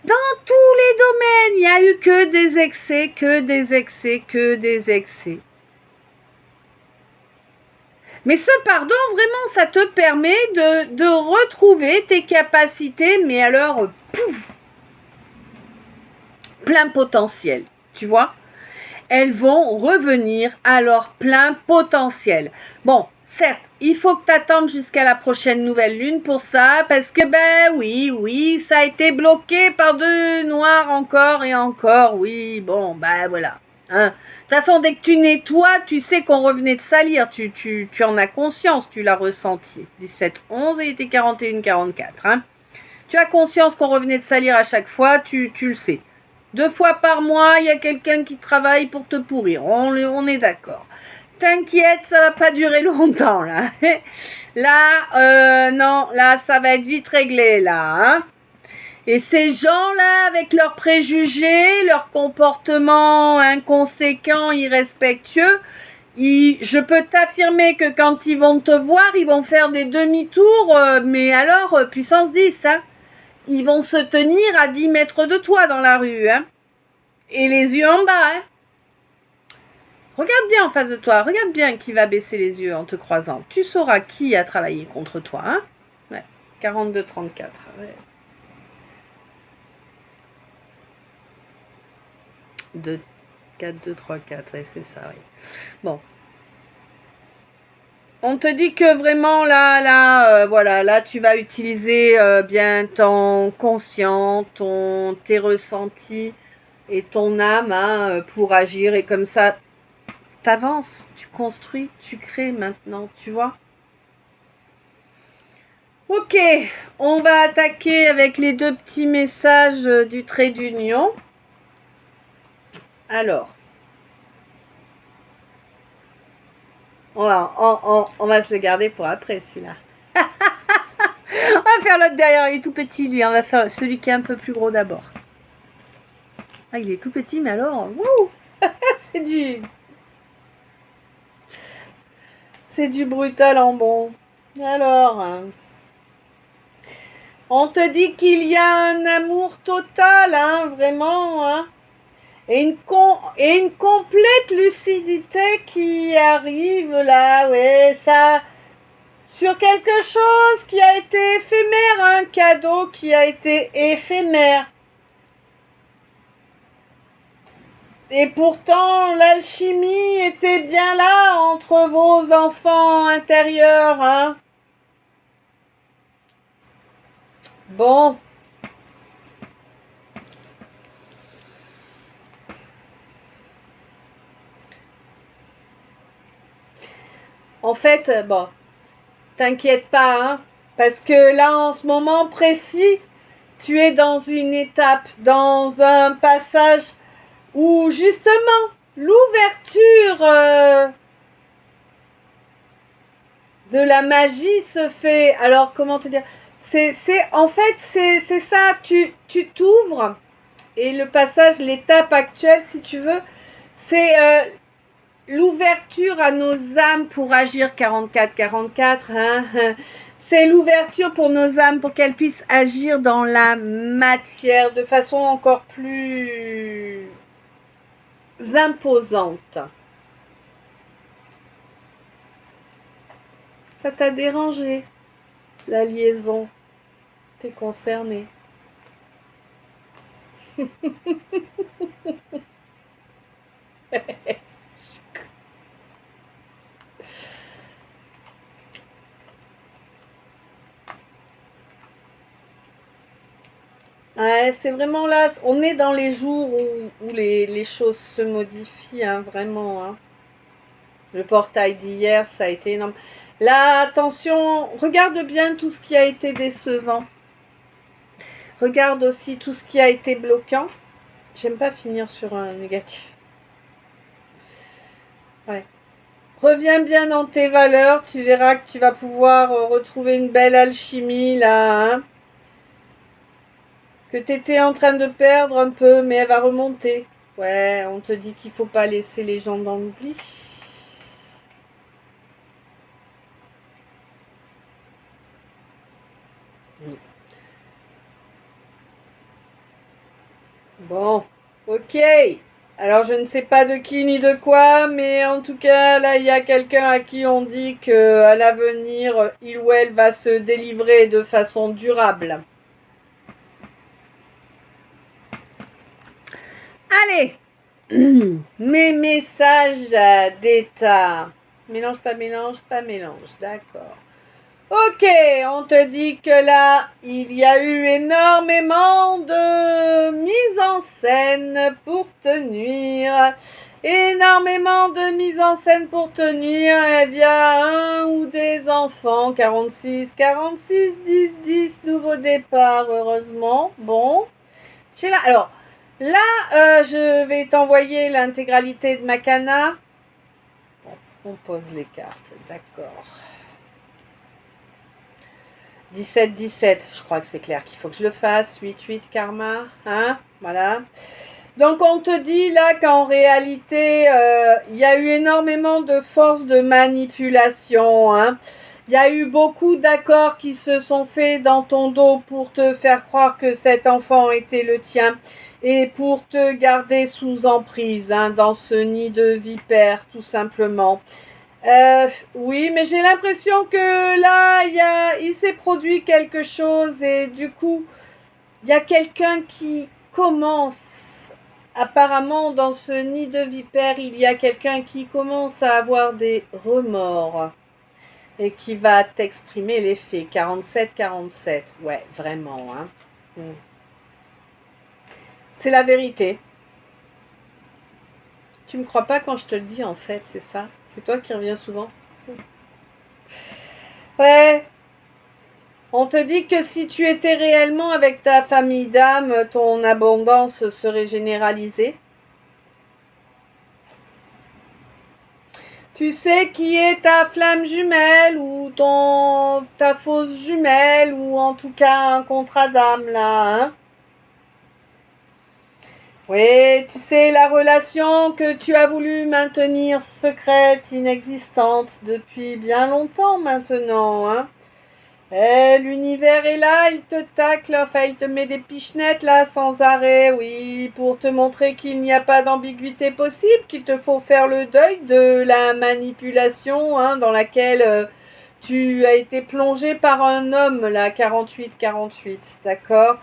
Dans tous les domaines, il n'y a eu que des excès, que des excès, que des excès. Mais ce pardon, vraiment, ça te permet de retrouver tes capacités, mais alors, pouf, plein potentiel, tu vois. Elles vont revenir à leur plein potentiel. Bon, certes, il faut que tu attendes jusqu'à la prochaine nouvelle lune pour ça, parce que, ben oui, ça a été bloqué par de noir encore et encore, oui, bon, ben voilà. Hein. De toute façon, dès que tu nettoies, tu sais qu'on revenait de salir, tu en as conscience, tu l'as ressenti. 17-11 et il était 41-44. Hein. Tu as conscience qu'on revenait de salir à chaque fois, tu le sais. 2 fois par mois, il y a quelqu'un qui travaille pour te pourrir. On est d'accord. T'inquiète, ça va pas durer longtemps, là. Là, non, là, ça va être vite réglé, là. Hein. Et ces gens-là, avec leurs préjugés, leur comportement inconséquent, irrespectueux, je peux t'affirmer que quand ils vont te voir, ils vont faire des demi-tours, mais alors, puissance 10, hein. Ils vont se tenir à 10 mètres de toi dans la rue, hein. Et les yeux en bas, hein. Regarde bien en face de toi, regarde bien qui va baisser les yeux en te croisant. Tu sauras qui a travaillé contre toi, hein. Ouais, 42-34, ouais. 2, 4, 2, 3, 4, ouais, c'est ça, oui. Bon. On te dit que vraiment là, voilà, là tu vas utiliser bien ton conscient, tes ressentis et ton âme hein, pour agir et comme ça t'avances, tu construis, tu crées maintenant, tu vois. Ok, on va attaquer avec les 2 petits messages du trait d'union. Alors. On va se le garder pour après, celui-là. On va faire l'autre derrière, il est tout petit, lui. On va faire celui qui est un peu plus gros d'abord. Ah, il est tout petit, mais alors... Wouh. C'est du brutal en bon. Alors... on te dit qu'il y a un amour total, hein, vraiment, hein. Et une complète lucidité qui arrive là, ouais, ça, sur quelque chose qui a été éphémère, un cadeau qui a été éphémère. Et pourtant, l'alchimie était bien là entre vos enfants intérieurs, hein. Bon. En fait, bon, t'inquiète pas, hein, parce que là, en ce moment précis, tu es dans une étape, dans un passage où, justement, l'ouverture de la magie se fait. Alors, comment te dire? En fait, c'est ça. Tu t'ouvres et le passage, l'étape actuelle, si tu veux, c'est l'ouverture à nos âmes pour agir 44-44. Hein, hein. C'est l'ouverture pour nos âmes pour qu'elles puissent agir dans la matière de façon encore plus imposante. Ça t'a dérangé, la liaison? T'es concerné. Ouais, c'est vraiment là, on est dans les jours où les choses se modifient, hein, vraiment. Hein. Le portail d'hier, ça a été énorme. Là, attention, regarde bien tout ce qui a été décevant. Regarde aussi tout ce qui a été bloquant. J'aime pas finir sur un négatif. Ouais. Reviens bien dans tes valeurs, tu verras que tu vas pouvoir retrouver une belle alchimie là, hein, que tu étais en train de perdre un peu, mais elle va remonter. Ouais, on te dit qu'il faut pas laisser les gens dans l'oubli. Bon, ok. Alors je ne sais pas de qui ni de quoi, mais en tout cas là il y a quelqu'un à qui on dit que à l'avenir il ou elle va se délivrer de façon durable. Allez, mes messages d'état. Mélange, pas mélange, pas mélange, d'accord. Ok, on te dit que là, il y a eu énormément de mise en scène pour te nuire. Énormément de mise en scène pour te nuire via un ou des enfants. 46, 46, 10, 10, nouveau départ, heureusement. Bon, j'ai là. Alors, là, je vais t'envoyer l'intégralité de ma cana. Bon, on pose les cartes, d'accord. 17, 17, je crois que c'est clair qu'il faut que je le fasse. 8, 8, karma, hein, voilà. Donc on te dit là qu'en réalité, il y a eu énormément de force de manipulation, hein. Il y a eu beaucoup d'accords qui se sont faits dans ton dos pour te faire croire que cet enfant était le tien et pour te garder sous emprise, hein, dans ce nid de vipères, tout simplement. Oui, mais j'ai l'impression que là, il s'est produit quelque chose et du coup, il y a quelqu'un qui commence. Apparemment, dans ce nid de vipères, il y a quelqu'un qui commence à avoir des remords et qui va t'exprimer les faits. 47, 47. Ouais, vraiment, hein. C'est la vérité. Tu me crois pas quand je te le dis, en fait, c'est ça. C'est toi qui reviens souvent. Ouais. On te dit que si tu étais réellement avec ta famille d'âme, ton abondance serait généralisée. Tu sais qui est ta flamme jumelle ou ta fausse jumelle ou en tout cas un contrat d'âme là, hein? Oui, tu sais, la relation que tu as voulu maintenir secrète, inexistante depuis bien longtemps maintenant, hein. L'univers est là, il te tacle, enfin il te met des pichenettes là sans arrêt, oui, pour te montrer qu'il n'y a pas d'ambiguïté possible, qu'il te faut faire le deuil de la manipulation, hein, dans laquelle tu as été plongé par un homme là, 48-48, d'accord?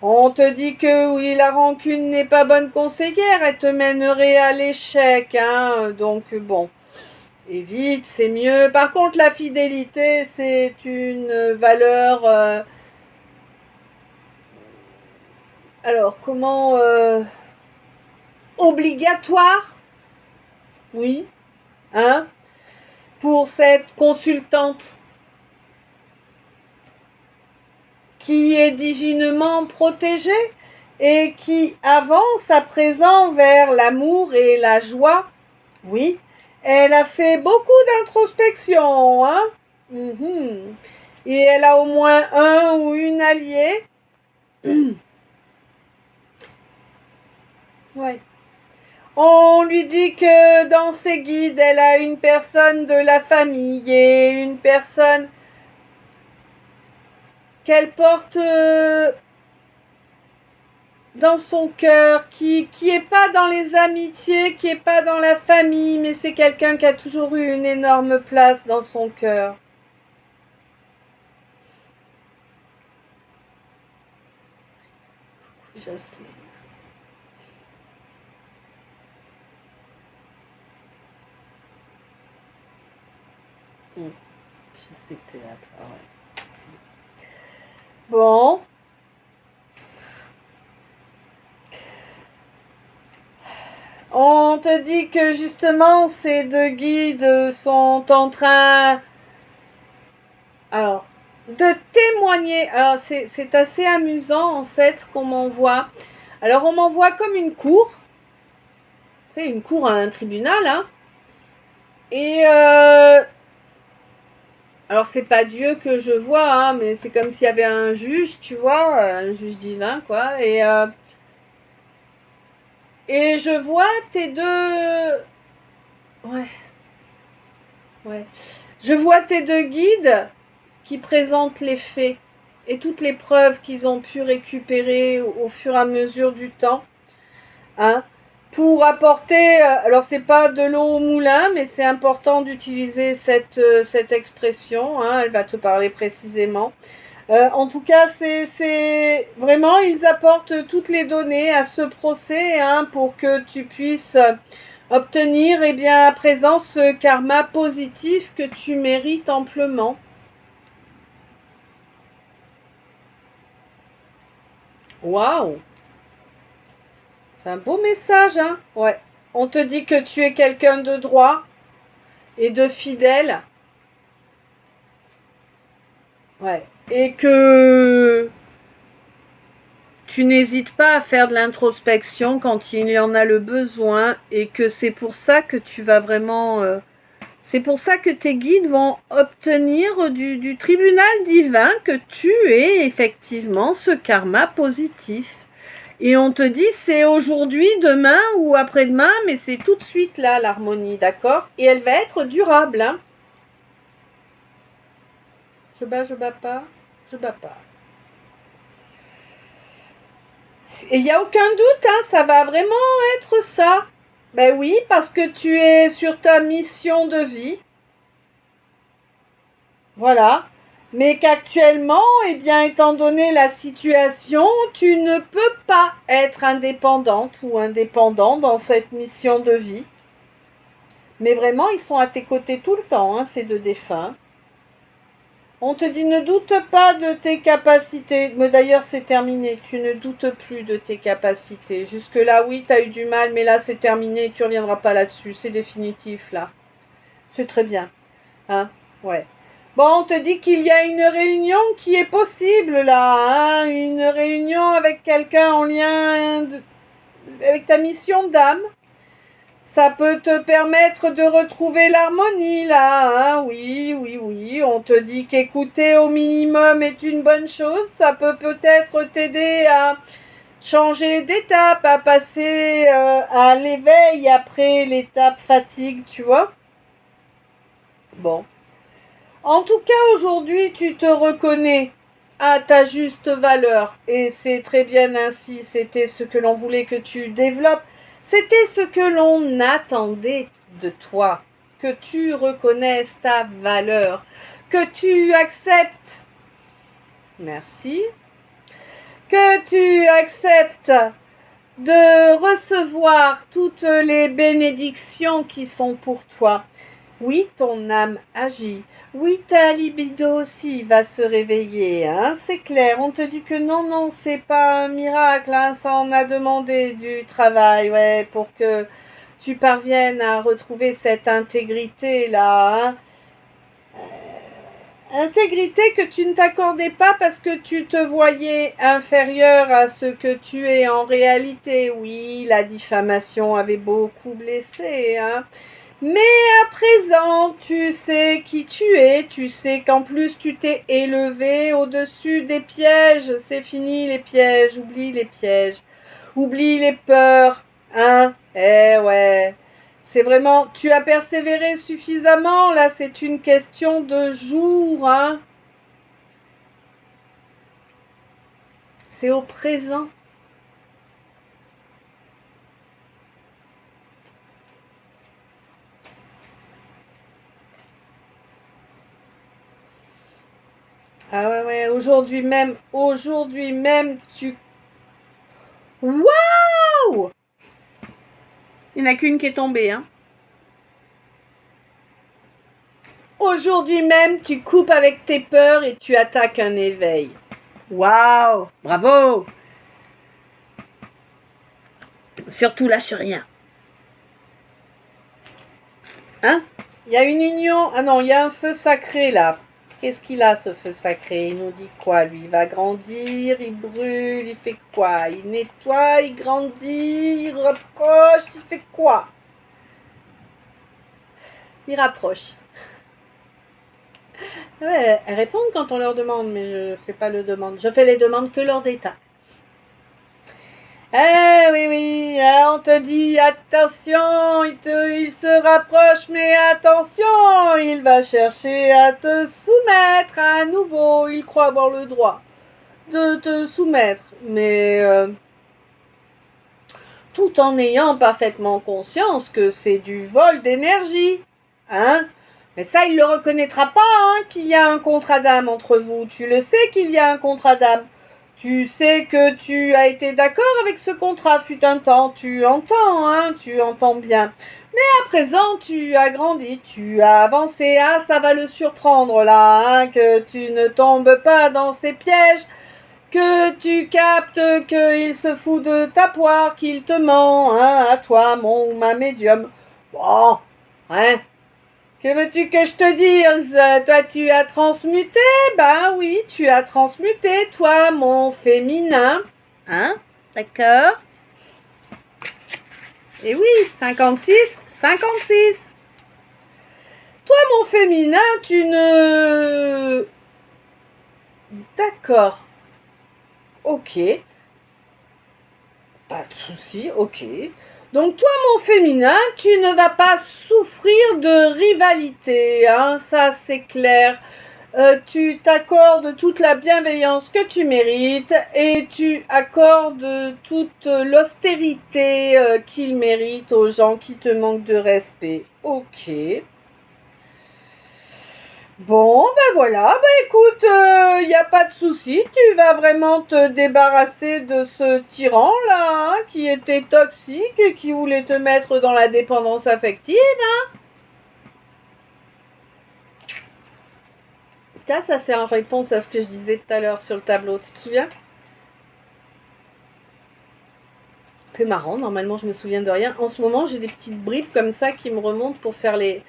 On te dit que oui, la rancune n'est pas bonne conseillère, elle te mènerait à l'échec, hein, donc bon. Évite, c'est mieux. Par contre, la fidélité, c'est une valeur. Alors, comment obligatoire? Oui, hein, pour cette consultante qui est divinement protégée et qui avance à présent vers l'amour et la joie. Oui, elle a fait beaucoup d'introspection, hein. Mhm. Et elle a au moins un ou une alliée. Ouais. On lui dit que dans ses guides, elle a une personne de la famille et une personne qu'elle porte dans son cœur, qui est pas dans les amitiés, qui est pas dans la famille, mais c'est quelqu'un qui a toujours eu une énorme place dans son cœur. Jasmine. Je sais que t'es là, toi, ouais. Bon. On te dit que justement ces deux guides sont en train, alors, de témoigner. Alors c'est assez amusant en fait ce qu'on m'envoie. Alors on m'envoie comme une cour, c'est une cour à un tribunal, hein. Et alors c'est pas Dieu que je vois, hein, mais c'est comme s'il y avait un juge, tu vois, un juge divin quoi. Et je vois tes deux, ouais, ouais. Je vois tes deux guides qui présentent les faits et toutes les preuves qu'ils ont pu récupérer au fur et à mesure du temps, hein, pour apporter, alors c'est pas de l'eau au moulin, mais c'est important d'utiliser cette expression, hein, elle va te parler précisément. En tout cas, c'est vraiment, ils apportent toutes les données à ce procès, hein, pour que tu puisses obtenir, eh bien, à présent, ce karma positif que tu mérites amplement. Waouh! C'est un beau message, hein? Ouais. On te dit que tu es quelqu'un de droit et de fidèle. Ouais. Et que tu n'hésites pas à faire de l'introspection quand il y en a le besoin et que c'est pour ça que tu vas vraiment... c'est pour ça que tes guides vont obtenir du tribunal divin que tu es effectivement ce karma positif. Et on te dit c'est aujourd'hui, demain ou après-demain, mais c'est tout de suite là l'harmonie, d'accord? Et elle va être durable, hein? Je bats pas, je bats pas. Et il n'y a aucun doute, hein, ça va vraiment être ça. Ben oui, parce que tu es sur ta mission de vie. Voilà. Mais qu'actuellement, eh bien, étant donné la situation, tu ne peux pas être indépendante ou indépendant dans cette mission de vie. Mais vraiment, ils sont à tes côtés tout le temps, hein, ces deux défunts. On te dit ne doute pas de tes capacités. Mais d'ailleurs, c'est terminé. Tu ne doutes plus de tes capacités. Jusque-là, oui, tu as eu du mal, mais là, c'est terminé. Tu ne reviendras pas là-dessus. C'est définitif, là. C'est très bien. Hein? Ouais. Bon, on te dit qu'il y a une réunion qui est possible, là. Hein? Une réunion avec quelqu'un en lien avec ta mission d'âme. Ça peut te permettre de retrouver l'harmonie là, hein. Oui, oui, oui. On te dit qu'écouter au minimum est une bonne chose. Ça peut peut-être t'aider à changer d'étape, à passer à l'éveil après l'étape fatigue, tu vois. Bon. En tout cas, aujourd'hui, tu te reconnais à ta juste valeur. Et c'est très bien ainsi. C'était ce que l'on voulait que tu développes. C'était ce que l'on attendait de toi. Que tu reconnaisses ta valeur. Que tu acceptes. Merci. Que tu acceptes de recevoir toutes les bénédictions qui sont pour toi. Oui, ton âme agit. Oui, ta libido aussi va se réveiller, hein, c'est clair. On te dit que non, non, c'est pas un miracle, hein, ça en a demandé du travail, ouais, pour que tu parviennes à retrouver cette intégrité-là, hein. Intégrité que tu ne t'accordais pas parce que tu te voyais inférieur à ce que tu es en réalité. Oui, la diffamation avait beaucoup blessé, hein. Mais à présent, tu sais qui tu es, tu sais qu'en plus tu t'es élevé au-dessus des pièges. C'est fini les pièges, oublie les pièges, oublie les peurs, hein? Eh ouais, c'est vraiment, tu as persévéré suffisamment, là c'est une question de jours, hein? C'est au présent. Ah ouais, ouais, aujourd'hui même, tu... Waouh! Il n'y en a qu'une qui est tombée, hein. Aujourd'hui même, tu coupes avec tes peurs et tu attaques un éveil. Waouh! Bravo! Surtout lâche rien. Hein? Il y a une union. Ah non, il y a un feu sacré là. Qu'est-ce qu'il a ce feu sacré? Il nous dit quoi lui? Il va grandir, il brûle, il fait quoi? Il nettoie, il grandit, il rapproche, il fait quoi? Il rapproche. Ouais, elles répondent quand on leur demande, mais je fais pas le demande. Je fais les demandes que lors d'état. Eh oui, oui, on te dit attention, il se rapproche, mais attention, il va chercher à te soumettre à nouveau. Il croit avoir le droit de te soumettre, mais tout en ayant parfaitement conscience que c'est du vol d'énergie. Hein? Mais ça, il ne le reconnaîtra pas, hein, qu'il y a un contrat d'âme entre vous. Tu le sais qu'il y a un contrat d'âme. Tu sais que tu as été d'accord avec ce contrat fut un temps. Tu entends, hein, tu entends bien. Mais à présent, tu as grandi, tu as avancé. Ah, ça va le surprendre là, hein, que tu ne tombes pas dans ces pièges, que tu captes qu'il se fout de ta poire, qu'il te ment, hein, à toi, mon ou ma médium. Bon, hein. Que veux-tu que je te dise? Toi, tu as transmuté? Ben oui, tu as transmuté, toi, mon féminin. Hein? D'accord? Et oui, 56, 56. Toi, mon féminin, tu ne... D'accord. Ok. Pas de souci, ok. Donc toi, mon féminin, tu ne vas pas souffrir de rivalité, hein, ça c'est clair. Tu t'accordes toute la bienveillance que tu mérites et tu accordes toute l'austérité qu'ils méritent aux gens qui te manquent de respect. Ok. Bon, ben voilà, ben écoute, il n'y a pas de souci, tu vas vraiment te débarrasser de ce tyran là, hein, qui était toxique et qui voulait te mettre dans la dépendance affective. Tiens, ça c'est en réponse à ce que je disais tout à l'heure sur le tableau, tu te souviens? C'est marrant, normalement je me souviens de rien. En ce moment, j'ai des petites bribes comme ça qui me remontent pour faire les...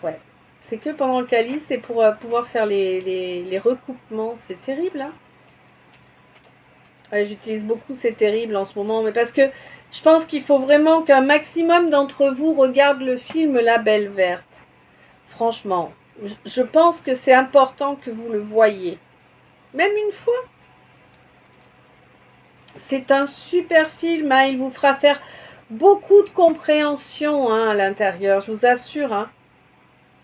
Ouais, c'est que pendant le calice et pour pouvoir faire les recoupements. C'est terrible, hein? Ouais, j'utilise beaucoup, c'est terrible en ce moment, mais parce que je pense qu'il faut vraiment qu'un maximum d'entre vous regardent le film La Belle Verte. Franchement, je pense que c'est important que vous le voyiez. Même une fois. C'est un super film, hein, il vous fera faire beaucoup de compréhension, hein, à l'intérieur, je vous assure. Hein.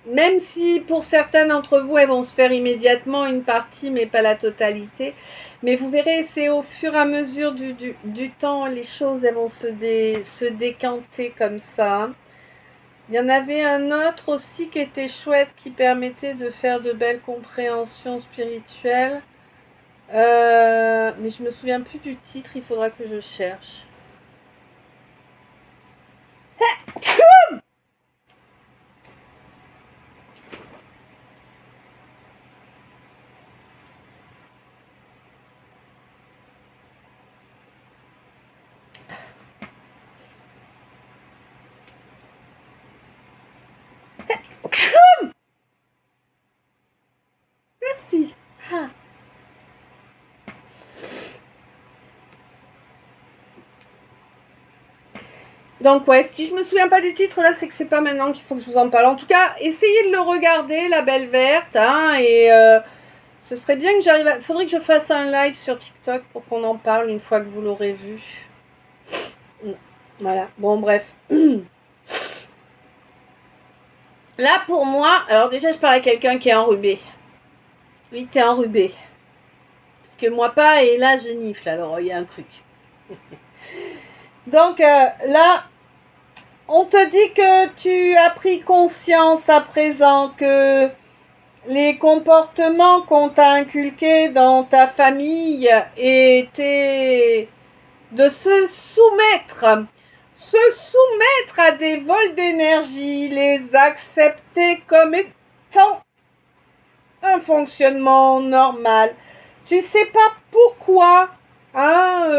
Même si pour certains d'entre vous, elles vont se faire immédiatement une partie, mais pas la totalité. Mais vous verrez, c'est au fur et à mesure du temps, les choses elles vont se décanter comme ça. Hein. Il y en avait un autre aussi qui était chouette, qui permettait de faire de belles compréhensions spirituelles. Mais je me souviens plus du titre, il faudra que je cherche. Merci. Ah. Donc ouais, si je me souviens pas du titre là, c'est que c'est pas maintenant qu'il faut que je vous en parle. En tout cas, essayez de le regarder, La Belle Verte, hein, et ce serait bien que j'arrive à... Faudrait que je fasse un live sur TikTok pour qu'on en parle une fois que vous l'aurez vu. Voilà, bon bref. Là pour moi, alors déjà je parle à quelqu'un qui est enrhumé. Oui, t'es enrhumé. Parce que moi pas, et là je nifle, alors il y a un truc. Donc là, on te dit que tu as pris conscience à présent que les comportements qu'on t'a inculqués dans ta famille étaient de se soumettre à des vols d'énergie, les accepter comme étant un fonctionnement normal. Tu sais pas pourquoi, hein,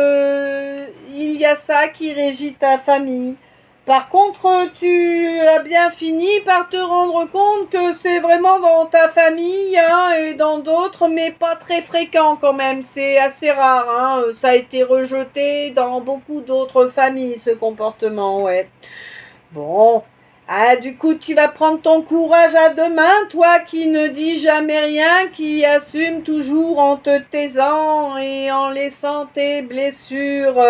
il y a ça qui régit ta famille. Par contre, tu as bien fini par te rendre compte que c'est vraiment dans ta famille, hein, et dans d'autres, mais pas très fréquent quand même. C'est assez rare, hein. Ça a été rejeté dans beaucoup d'autres familles, ce comportement, ouais. Bon. Ah, du coup, tu vas prendre ton courage à deux mains, toi qui ne dis jamais rien, qui assume toujours en te taisant et en laissant tes blessures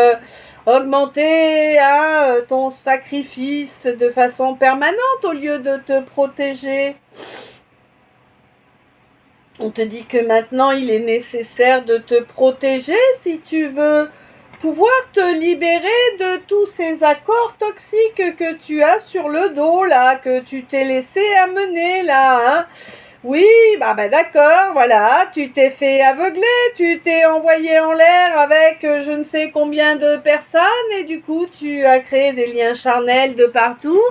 augmenter, hein, ton sacrifice de façon permanente au lieu de te protéger. On te dit que maintenant il est nécessaire de te protéger si tu veux pouvoir te libérer de tous ces accords toxiques que tu as sur le dos là, que tu t'es laissé amener là, hein. Oui, bah d'accord, voilà, tu t'es fait aveugler, tu t'es envoyé en l'air avec je ne sais combien de personnes et du coup tu as créé des liens charnels de partout,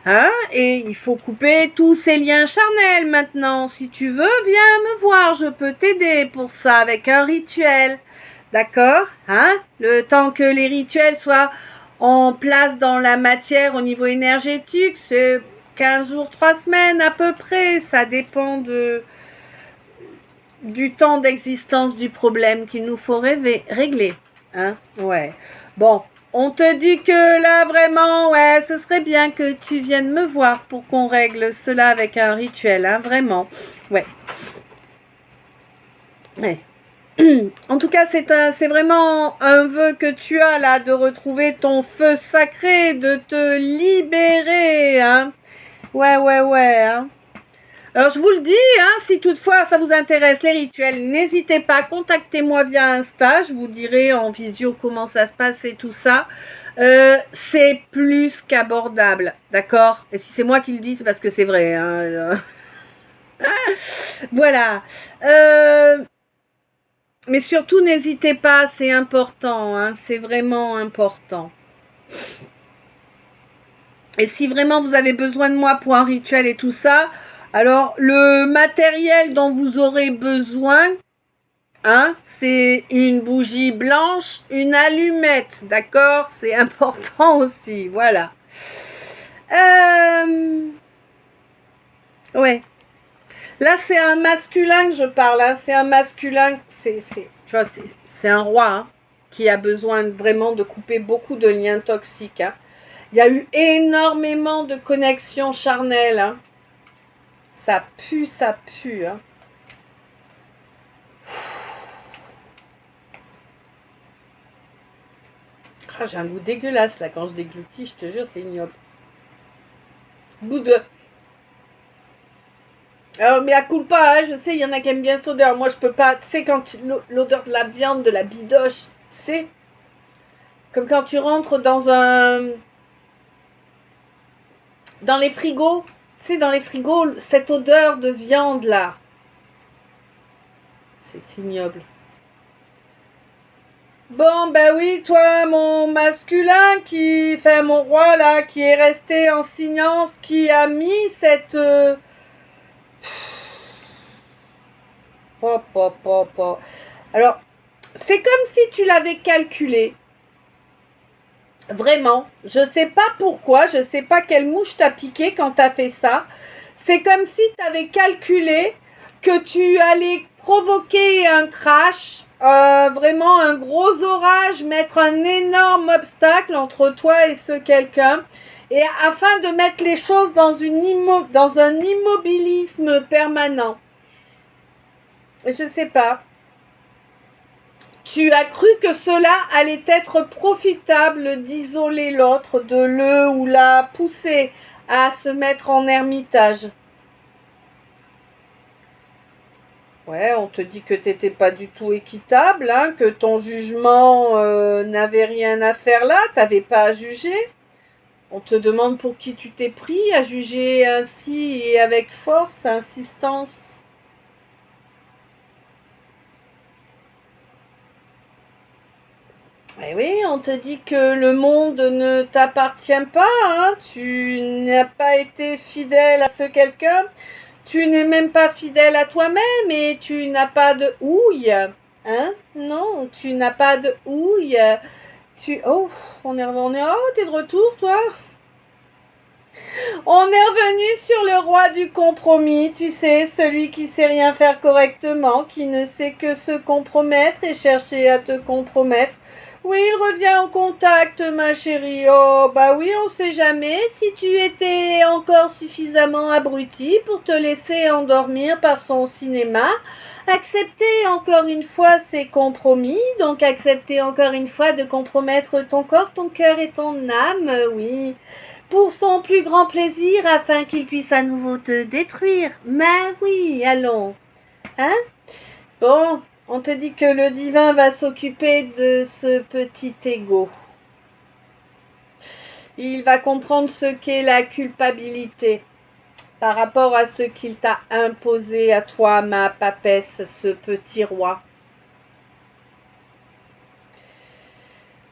hein, et il faut couper tous ces liens charnels maintenant. Si tu veux, viens me voir, je peux t'aider pour ça avec un rituel. D'accord, hein? Le temps que les rituels soient en place dans la matière au niveau énergétique, c'est 15 jours, 3 semaines à peu près. Ça dépend du temps d'existence du problème qu'il nous faut régler. Hein? Ouais. Bon, on te dit que là, vraiment, ouais, ce serait bien que tu viennes me voir pour qu'on règle cela avec un rituel, hein, vraiment. Ouais. Ouais. En tout cas, c'est vraiment un vœu que tu as là, de retrouver ton feu sacré, de te libérer, hein. Ouais, hein. Alors, je vous le dis, hein, si toutefois ça vous intéresse, les rituels, n'hésitez pas, contactez-moi via Insta, je vous dirai en visio comment ça se passe et tout ça. C'est plus qu'abordable, d'accord? Et si c'est moi qui le dis, c'est parce que c'est vrai, hein. Voilà. Mais surtout, n'hésitez pas, c'est important, hein, c'est vraiment important. Et si vraiment vous avez besoin de moi pour un rituel et tout ça, alors le matériel dont vous aurez besoin, hein, c'est une bougie blanche, une allumette, d'accord? C'est important aussi, voilà. Ouais. Là, c'est un masculin que je parle, hein. C'est un masculin, tu vois, c'est un roi, hein, qui a besoin vraiment de couper beaucoup de liens toxiques, hein. Il y a eu énormément de connexions charnelles, hein. Ça pue, hein. Ah, j'ai un goût dégueulasse là quand je déglutis, je te jure, c'est ignoble. Goût de... Alors, mais à culpa, hein, je sais, il y en a qui aiment bien cette odeur. Moi, je peux pas. Tu sais, quand l'odeur de la viande, de la bidoche, tu sais, comme quand tu rentres dans les frigos, tu sais, dans les frigos, cette odeur de viande là, c'est ignoble. Bon, ben oui, toi, mon masculin mon roi là, qui est resté en silence, qui a mis cette... Alors, c'est comme si tu l'avais calculé. Vraiment. Je sais pas pourquoi, je sais pas quelle mouche t'a piqué quand t'as fait ça. C'est comme si t'avais calculé que tu allais provoquer un crash, vraiment un gros orage, mettre un énorme obstacle entre toi et ce quelqu'un, et afin de mettre les choses dans un immobilisme permanent. Je sais pas. Tu as cru que cela allait être profitable d'isoler l'autre, de le ou la pousser à se mettre en ermitage. Ouais, on te dit que t'étais pas du tout équitable, hein, que ton jugement n'avait rien à faire là, t'avais pas à juger. On te demande pour qui tu t'es pris à juger ainsi et avec force, insistance. Eh oui, on te dit que le monde ne t'appartient pas, hein, tu n'as pas été fidèle à ce quelqu'un. Tu n'es même pas fidèle à toi-même et tu n'as pas de houille. Hein? Non, tu n'as pas de houille. Oh, oh, t'es de retour, toi? On est revenu sur le roi du compromis, tu sais, celui qui sait rien faire correctement, qui ne sait que se compromettre et chercher à te compromettre. Oui, il revient au contact, ma chérie. Oh, bah oui, on sait jamais si tu étais encore suffisamment abruti pour te laisser endormir par son cinéma. Accepter encore une fois ses compromis, donc accepter encore une fois de compromettre ton corps, ton cœur et ton âme, oui, pour son plus grand plaisir, afin qu'il puisse à nouveau te détruire. Mais oui, allons. Hein? Bon, on te dit que le divin va s'occuper de ce petit égo. Il va comprendre ce qu'est la culpabilité par rapport à ce qu'il t'a imposé à toi, ma papesse, ce petit roi.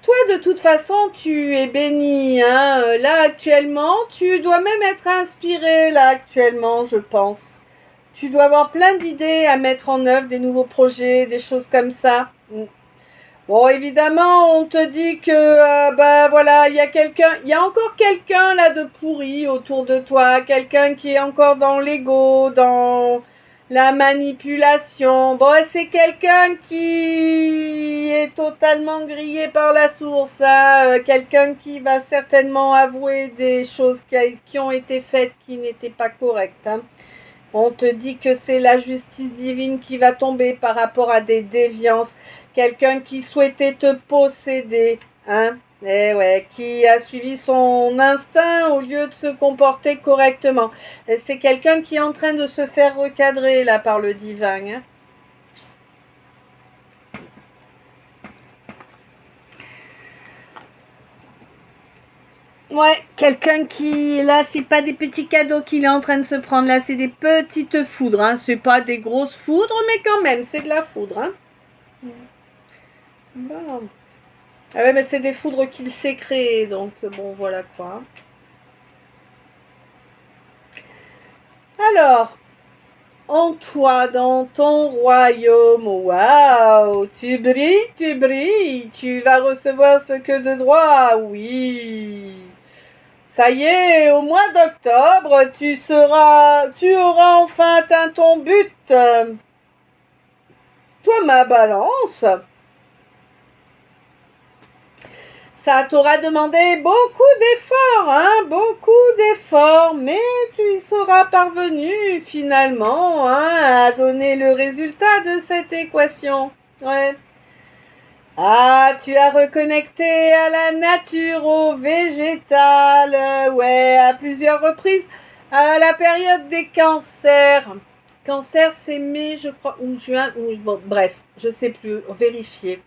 Toi, de toute façon, tu es béni, hein. Là, actuellement, tu dois même être inspiré, là, actuellement, je pense. Tu dois avoir plein d'idées à mettre en œuvre, des nouveaux projets, des choses comme ça. Bon, évidemment, on te dit que, bah voilà, il y a encore quelqu'un là de pourri autour de toi, quelqu'un qui est encore dans l'ego, dans la manipulation. Bon, c'est quelqu'un qui est totalement grillé par la source, hein, quelqu'un qui va certainement avouer des choses qui ont été faites qui n'étaient pas correctes, hein. On te dit que c'est la justice divine qui va tomber par rapport à des déviances. Quelqu'un qui souhaitait te posséder, hein, eh ouais, qui a suivi son instinct au lieu de se comporter correctement. Et c'est quelqu'un qui est en train de se faire recadrer là par le divin, hein. Ouais, quelqu'un qui, là, c'est pas des petits cadeaux qu'il est en train de se prendre, là, c'est des petites foudres, hein. C'est pas des grosses foudres, mais quand même, c'est de la foudre, hein. Bon. Ah ouais, mais c'est des foudres qu'il s'est créées, donc bon, voilà quoi. Alors, en toi, dans ton royaume, waouh, tu brilles, tu vas recevoir ce que de droit, oui. Ça y est, au mois d'octobre, tu auras enfin atteint ton but. Toi, ma balance, ça t'aura demandé beaucoup d'efforts, hein, beaucoup d'efforts, mais tu y seras parvenu finalement, hein, à donner le résultat de cette équation. Ouais. Ah, tu as reconnecté à la nature, au végétal, ouais, à plusieurs reprises, à la période des cancers. Cancer, c'est mai, je crois, ou juin, ou bon, bref, je sais plus, vérifier.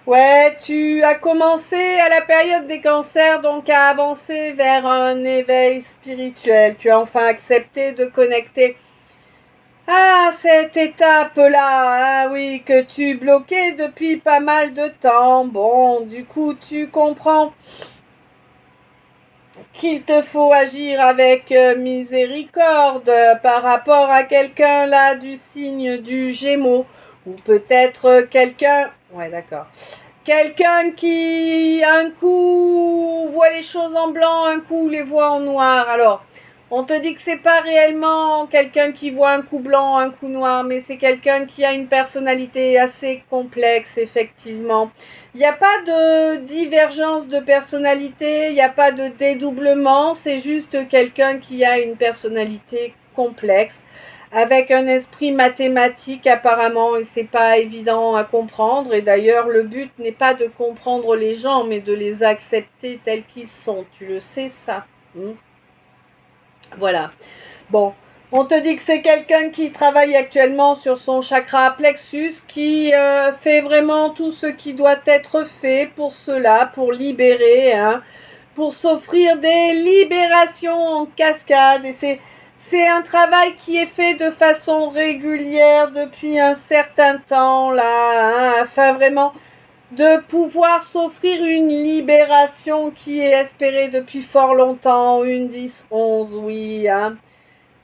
Ouais, tu as commencé à la période des cancers, donc à avancer vers un éveil spirituel. Tu as enfin accepté de connecter à cette étape-là, hein, oui, que tu bloquais depuis pas mal de temps. Bon, du coup, tu comprends qu'il te faut agir avec miséricorde par rapport à quelqu'un là du signe du Gémeaux, ou peut-être quelqu'un... Ouais, d'accord. Quelqu'un qui, un coup, voit les choses en blanc, un coup les voit en noir. Alors, On te dit que c'est pas réellement quelqu'un qui voit un coup blanc, un coup noir, mais c'est quelqu'un qui a une personnalité assez complexe, effectivement. Il n'y a pas de divergence de personnalité, il n'y a pas de dédoublement, c'est juste quelqu'un qui a une personnalité complexe, avec un esprit mathématique apparemment, et c'est pas évident à comprendre. Et d'ailleurs, le but n'est pas de comprendre les gens, mais de les accepter tels qu'ils sont. Tu le sais, ça? Voilà. Bon, on te dit que c'est quelqu'un qui travaille actuellement sur son chakra plexus, qui fait vraiment tout ce qui doit être fait pour cela, pour libérer, hein, pour s'offrir des libérations en cascade. Et c'est un travail qui est fait de façon régulière depuis un certain temps, là, hein, afin vraiment de pouvoir s'offrir une libération qui est espérée depuis fort longtemps, une 10-11, oui, hein.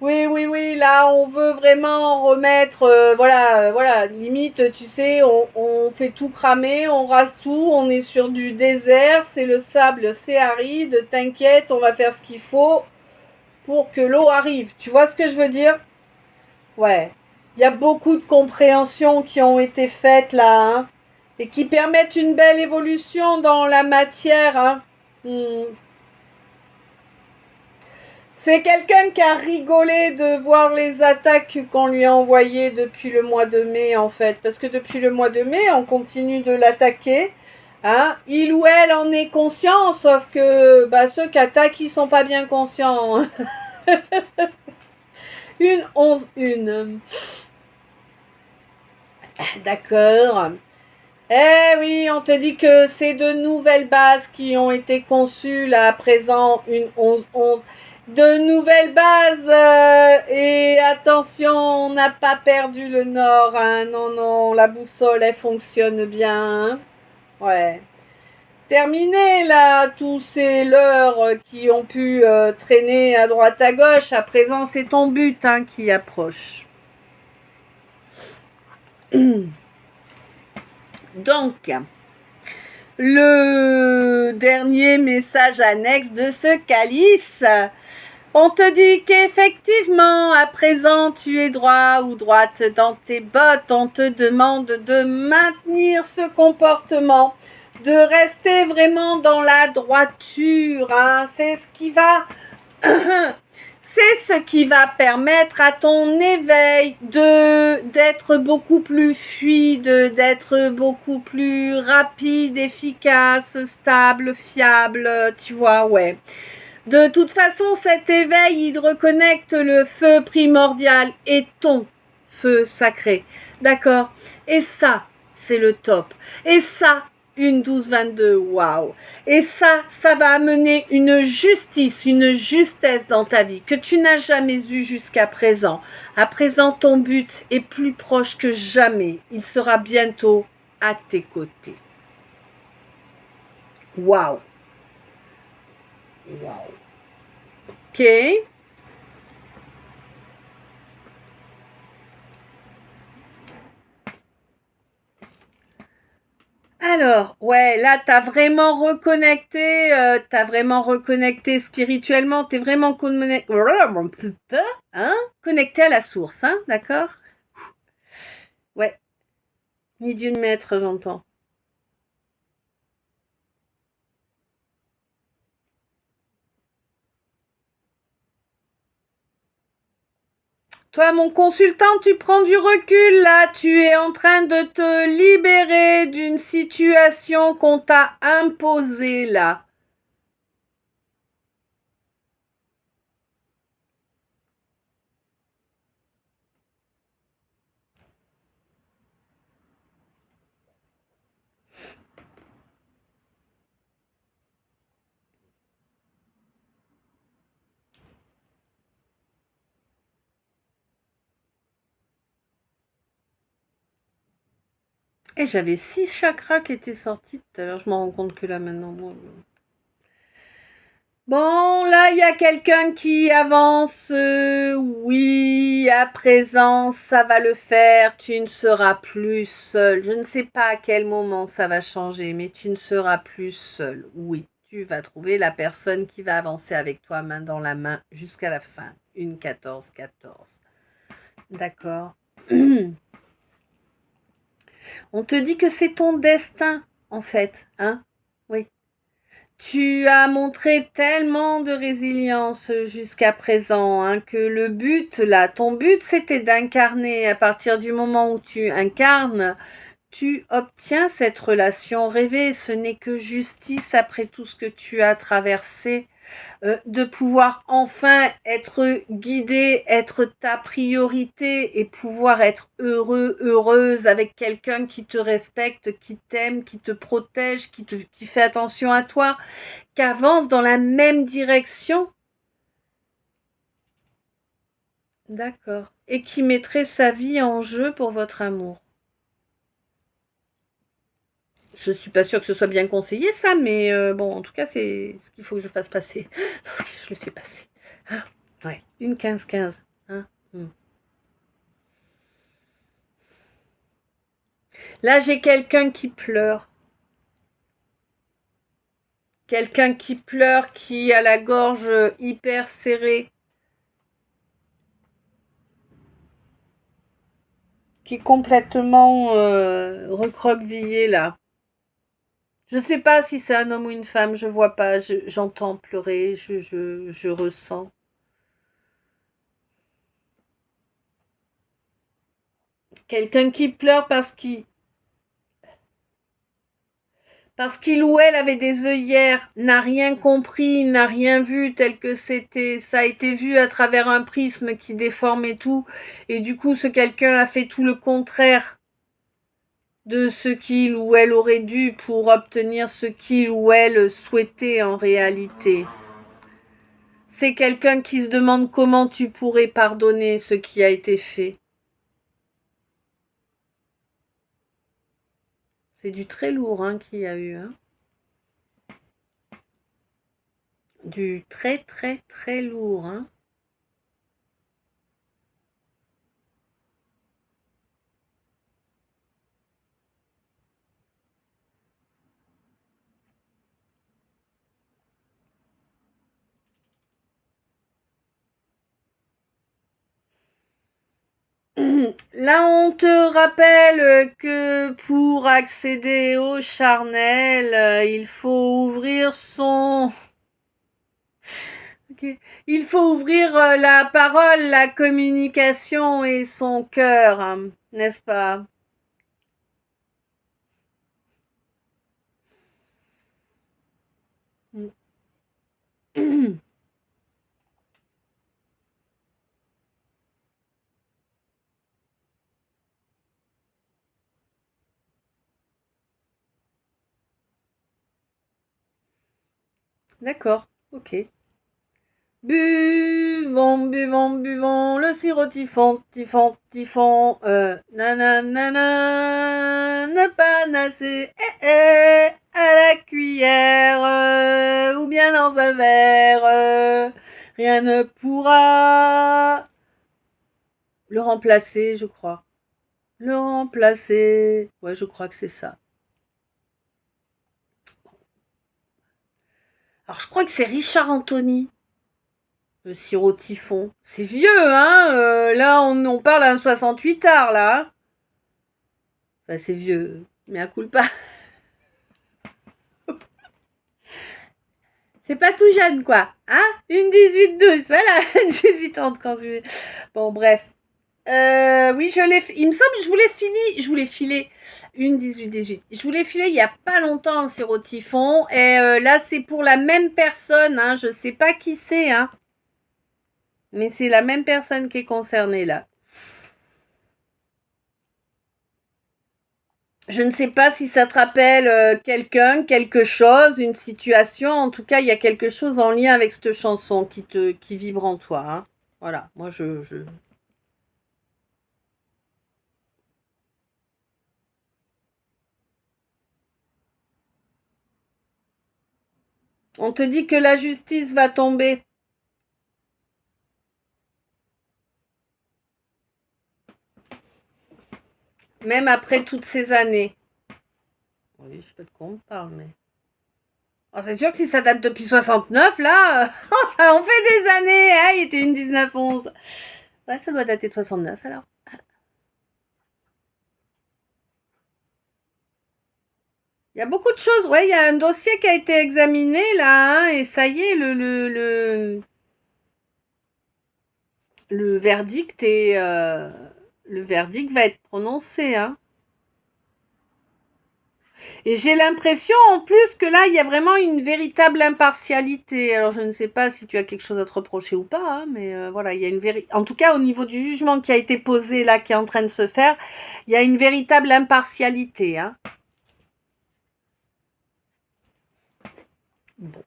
Oui, oui, oui, là, on veut vraiment remettre, voilà, limite, tu sais, on fait tout cramer, on rase tout, on est sur du désert, c'est le sable, c'est aride, t'inquiète, on va faire ce qu'il faut pour que l'eau arrive. Tu vois ce que je veux dire? Ouais. Il y a beaucoup de compréhensions qui ont été faites là, hein, et qui permettent une belle évolution dans la matière, hein. Hmm. C'est quelqu'un qui a rigolé de voir les attaques qu'on lui a envoyées depuis le mois de mai, en fait. Parce que depuis le mois de mai, on continue de l'attaquer. Hein. Il ou elle en est conscient, sauf que bah, ceux qui attaquent, ils sont pas bien conscients. Une 11-1. D'accord. Eh oui, on te dit que c'est de nouvelles bases qui ont été conçues là à présent, une 11-11. De nouvelles bases et attention, on n'a pas perdu le nord, hein. Non, non, la boussole, elle fonctionne bien, hein. Ouais. Terminé là, tous ces leurres qui ont pu traîner à droite à gauche. À présent, c'est ton but, hein, qui approche. Donc, le dernier message annexe de ce calice. On te dit qu'effectivement, à présent, tu es droit ou droite dans tes bottes. On te demande de maintenir ce comportement, de rester vraiment dans la droiture, hein. C'est ce qui va c'est ce qui va permettre à ton éveil d'être beaucoup plus fluide, d'être beaucoup plus rapide, efficace, stable, fiable, tu vois, ouais. De toute façon, cet éveil, il reconnecte le feu primordial et ton feu sacré. D'accord? Et ça, c'est le top. Et ça, une 12-22, waouh. Et ça va amener une justice, une justesse dans ta vie que tu n'as jamais eue jusqu'à présent. À présent, ton but est plus proche que jamais. Il sera bientôt à tes côtés. Waouh. Waouh. Ok. Alors, ouais, là, t'as vraiment reconnecté spirituellement, t'es vraiment hein, connecté à la source, hein, d'accord? Ouais, ni Dieu ni maître, j'entends. Toi, mon consultant, tu prends du recul, là, tu es en train de te libérer d'une situation qu'on t'a imposée, là. Et j'avais 6 chakras qui étaient sortis tout à l'heure, je m'en rends compte que là, maintenant, moi... Bon, là, il y a quelqu'un qui avance. Oui, à présent, ça va le faire. Tu ne seras plus seul. Je ne sais pas à quel moment ça va changer, mais tu ne seras plus seul. Oui, tu vas trouver la personne qui va avancer avec toi main dans la main jusqu'à la fin. Une 14-14. D'accord. On te dit que c'est ton destin, en fait, hein? Oui. Tu as montré tellement de résilience jusqu'à présent, hein, que le but, là, ton but, c'était d'incarner. À partir du moment où tu incarnes, tu obtiens cette relation rêvée. Ce n'est que justice après tout ce que tu as traversé. De pouvoir enfin être guidé, être ta priorité et pouvoir être heureux, heureuse avec quelqu'un qui te respecte, qui t'aime, qui te protège, qui fait attention à toi, qui avance dans la même direction. D'accord. Et qui mettrait sa vie en jeu pour votre amour. Je suis pas sûre que ce soit bien conseillé ça, mais bon, en tout cas, c'est ce qu'il faut que je fasse passer. Donc, je le fais passer. Ah, ouais, une 15-15. Hein. Là, j'ai quelqu'un qui pleure. Quelqu'un qui pleure, qui a la gorge hyper serrée. Qui est complètement recroquevillé là. Je sais pas si c'est un homme ou une femme, je vois pas, j'entends pleurer, je ressens. Quelqu'un qui pleure parce qu'il ou elle avait des œillères, n'a rien compris, n'a rien vu tel que c'était. Ça a été vu à travers un prisme qui déformait tout. Et du coup, ce quelqu'un a fait tout le contraire de ce qu'il ou elle aurait dû pour obtenir ce qu'il ou elle souhaitait en réalité. C'est quelqu'un qui se demande comment tu pourrais pardonner ce qui a été fait. C'est du très lourd hein, qu'il y a eu. Hein. Du très très très lourd. Hein. Là, on te rappelle que pour accéder au charnel, il faut ouvrir son... Okay. Il faut ouvrir la parole, la communication et son cœur, hein, n'est-ce pas? D'accord, ok. Buvons, buvons, buvons le sirop typhon, typhon, typhon, nanana, ne pas nasser, à la cuillère, ou bien dans un verre, rien ne pourra le remplacer, je crois. Le remplacer, ouais, je crois que c'est ça. Alors, je crois que c'est Richard Anthony. Le sirop typhon. C'est vieux, hein là, on parle à un 68 art, là. Hein enfin, c'est vieux. Mais à coup pas. C'est pas tout jeune, quoi. Hein une 18-12. Voilà, une 18 ans quand je... Bon, bref. Oui, il me semble que je voulais filer une 18-18. Je voulais filer il y a pas longtemps un sirop typhon. Et là, c'est pour la même personne. Hein, je sais pas qui c'est. Hein, mais c'est la même personne qui est concernée là. Je ne sais pas si ça te rappelle quelqu'un, quelque chose, une situation. En tout cas, il y a quelque chose en lien avec cette chanson qui vibre en toi. Hein. Voilà, moi je... On te dit que la justice va tomber. Même après toutes ces années. Oui, je sais pas de quoi on parle, mais... Oh, c'est sûr que si ça date depuis 69, là, ça en fait des années, hein, il était une 1911. Ouais, ça doit dater de 69 alors. Il y a beaucoup de choses, ouais, il y a un dossier qui a été examiné là, hein, et ça y est, le verdict est, le verdict va être prononcé, hein. Et j'ai l'impression en plus que là, il y a vraiment une véritable impartialité. Alors, je ne sais pas si tu as quelque chose à te reprocher ou pas, hein, mais voilà, il y a en tout cas, au niveau du jugement qui a été posé là, qui est en train de se faire, il y a une véritable impartialité, hein. Bon.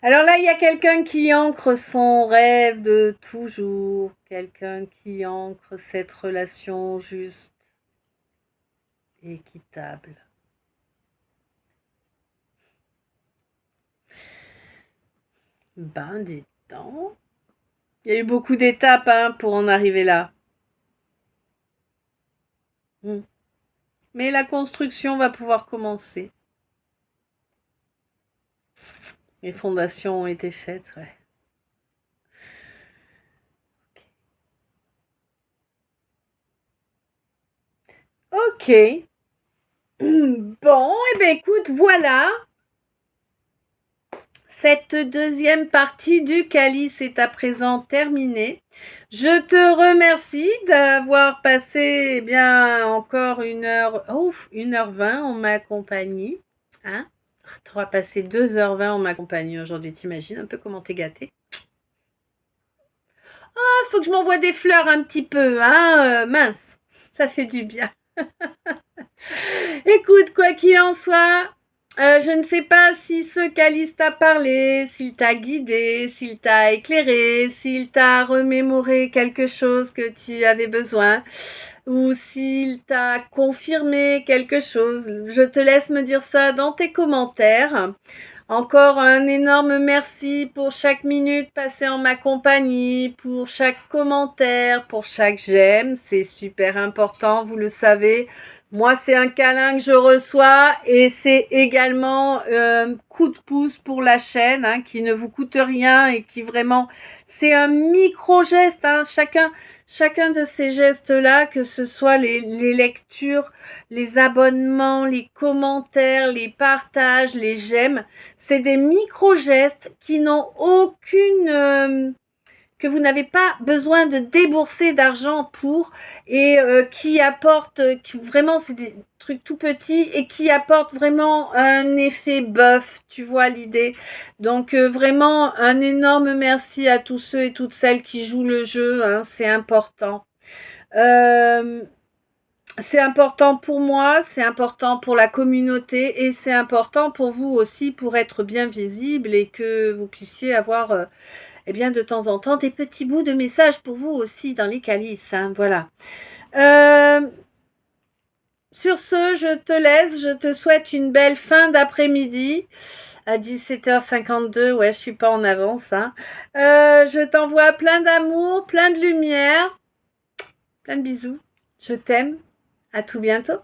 Alors là, il y a quelqu'un qui ancre son rêve de toujours, quelqu'un qui ancre cette relation juste et équitable. Ben, dis donc. Il y a eu beaucoup d'étapes, hein, pour en arriver là. Hmm. Mais la construction va pouvoir commencer. Les fondations ont été faites, ouais. Ok. Bon, eh ben écoute, voilà. Cette deuxième partie du calice est à présent terminée. Je te remercie d'avoir passé eh bien encore 1h20 en ma compagnie. Hein? Tu auras passé 2h20 en ma compagnie aujourd'hui, t'imagines un peu comment t'es gâté. Ah, faut que je m'envoie des fleurs un petit peu, hein, mince, ça fait du bien. Écoute, quoi qu'il en soit, je ne sais pas si ce calice t'a parlé, s'il t'a guidé, s'il t'a éclairé, s'il t'a remémoré quelque chose que tu avais besoin, ou s'il t'a confirmé quelque chose. Je te laisse me dire ça dans tes commentaires. Encore un énorme merci pour chaque minute passée en ma compagnie, pour chaque commentaire, pour chaque j'aime. C'est super important, vous le savez. Moi, c'est un câlin que je reçois et c'est également coup de pouce pour la chaîne, hein, qui ne vous coûte rien et qui vraiment, c'est un micro-geste, hein, chacun de ces gestes-là, que ce soit les lectures, les abonnements, les commentaires, les partages, les j'aime, c'est des micro-gestes qui n'ont aucune que vous n'avez pas besoin de débourser d'argent pour et qui apportent vraiment, c'est des trucs tout petits et qui apportent vraiment un effet bœuf, tu vois l'idée. Donc vraiment un énorme merci à tous ceux et toutes celles qui jouent le jeu, hein, c'est important. Euh, c'est important pour moi, c'est important pour la communauté et c'est important pour vous aussi pour être bien visible et que vous puissiez avoir eh bien, de temps en temps, des petits bouts de messages pour vous aussi dans les calices, hein, voilà. Sur ce, je te laisse, je te souhaite une belle fin d'après-midi à 17h52, ouais, je suis pas en avance, hein. Je t'envoie plein d'amour, plein de lumière, plein de bisous. Je t'aime, à tout bientôt.